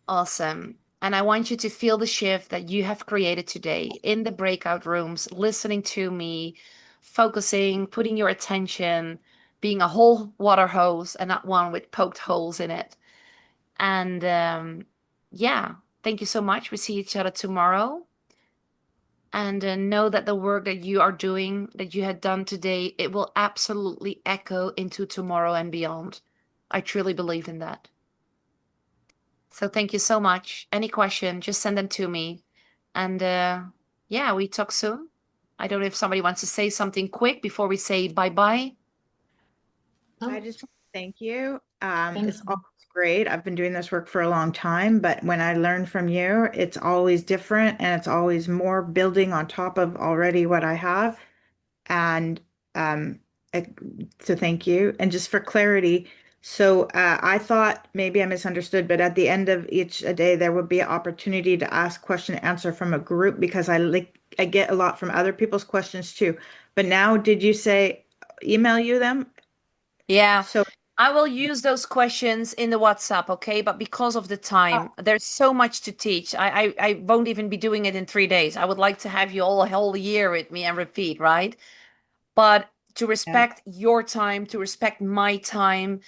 Awesome. And I want you to feel the shift that you have created today in the breakout rooms, listening to me, focusing, putting your attention, being a whole water hose and not one with poked holes in it. And yeah, thank you so much. We see each other tomorrow. And know that the work that you are doing, that you had done today, it will absolutely echo into tomorrow and beyond. I truly believe in that. So thank you so much. Any question, just send them to me. And yeah, we talk soon. I don't know if somebody wants to say something quick before we say bye-bye. I just want to thank you. It's you. always great. I've been doing this work for a long time, but when I learn from you, it's always different and it's always more building on top of already what I have. And um, I- so thank you. And just for clarity, so I thought maybe I misunderstood, but at the end of each a day, there would be an opportunity to ask question and answer from a group because I get a lot from other people's questions too. But now, did you say email you them? Yeah, So I will use those questions in the WhatsApp, okay? But because of the time, there's so much to teach. I won't even be doing it in 3 days. I would like to have you all a whole year with me and repeat, right? But to yeah. respect your time, to respect my time,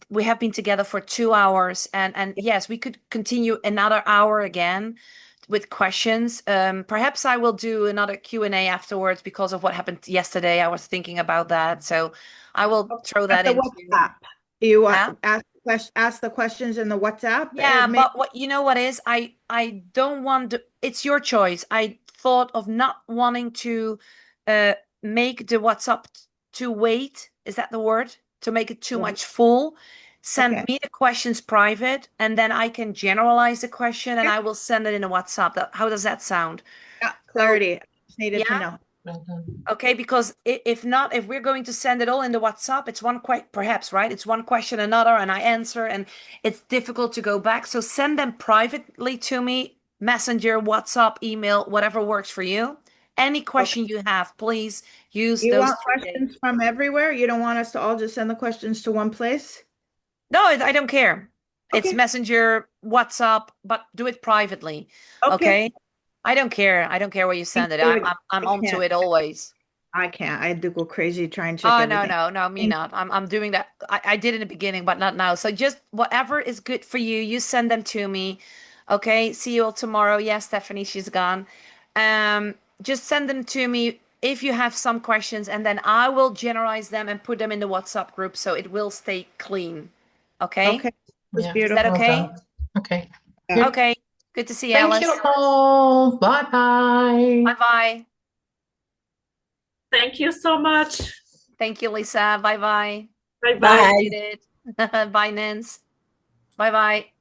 we have been together for 2 hours, and yes, we could continue another hour again with questions. Perhaps I will do another Q&A afterwards because of what happened yesterday. I was thinking about that, so I will throw At that the into. WhatsApp. You want Huh? ask the questions in the WhatsApp? Yeah, Maybe. but what you know what is I don't want to, it's your choice. I thought of not wanting to uh make the WhatsApp to wait. Is that the word? To make it too Yeah. much full. Send Okay. me the questions private and then I can generalize the question and Yeah. I will send it in a WhatsApp. How does that sound? Yeah. So, Clarity. I just needed to yeah. know. Okay, because if not, if we're going to send it all in the WhatsApp, it's one quite perhaps, right? It's one question, another, and I answer, and it's difficult to go back. So send them privately to me, Messenger, WhatsApp, email, whatever works for you. Any Okay. question you have, please use You those want 3 days. questions from everywhere? You don't want us to all just send the questions to one place? No, I don't care. It's Okay. Messenger, WhatsApp, but do it privately. Okay. Okay? I don't care. I don't care where you Thank send it. you. I'm I on to can't. it always. I can't. I had to go crazy trying to check Oh no, everything. no, no, me Thank not. I'm doing that. I did in the beginning, but not now. So just whatever is good for you, you send them to me. Okay. See you all tomorrow. Yes, Stephanie, she's gone. Just send them to me if you have some questions, and then I will generalize them and put them in the WhatsApp group so it will stay clean. Okay? Okay. It was Yeah. Is that beautiful. okay? Okay. Yeah. Good. Okay. Good to see you, Thank you Alice. all. Bye bye. Bye bye. Thank you so much. Thank you, Lisa. Bye bye. Bye I bye. did it. Bye, Nance. Bye bye.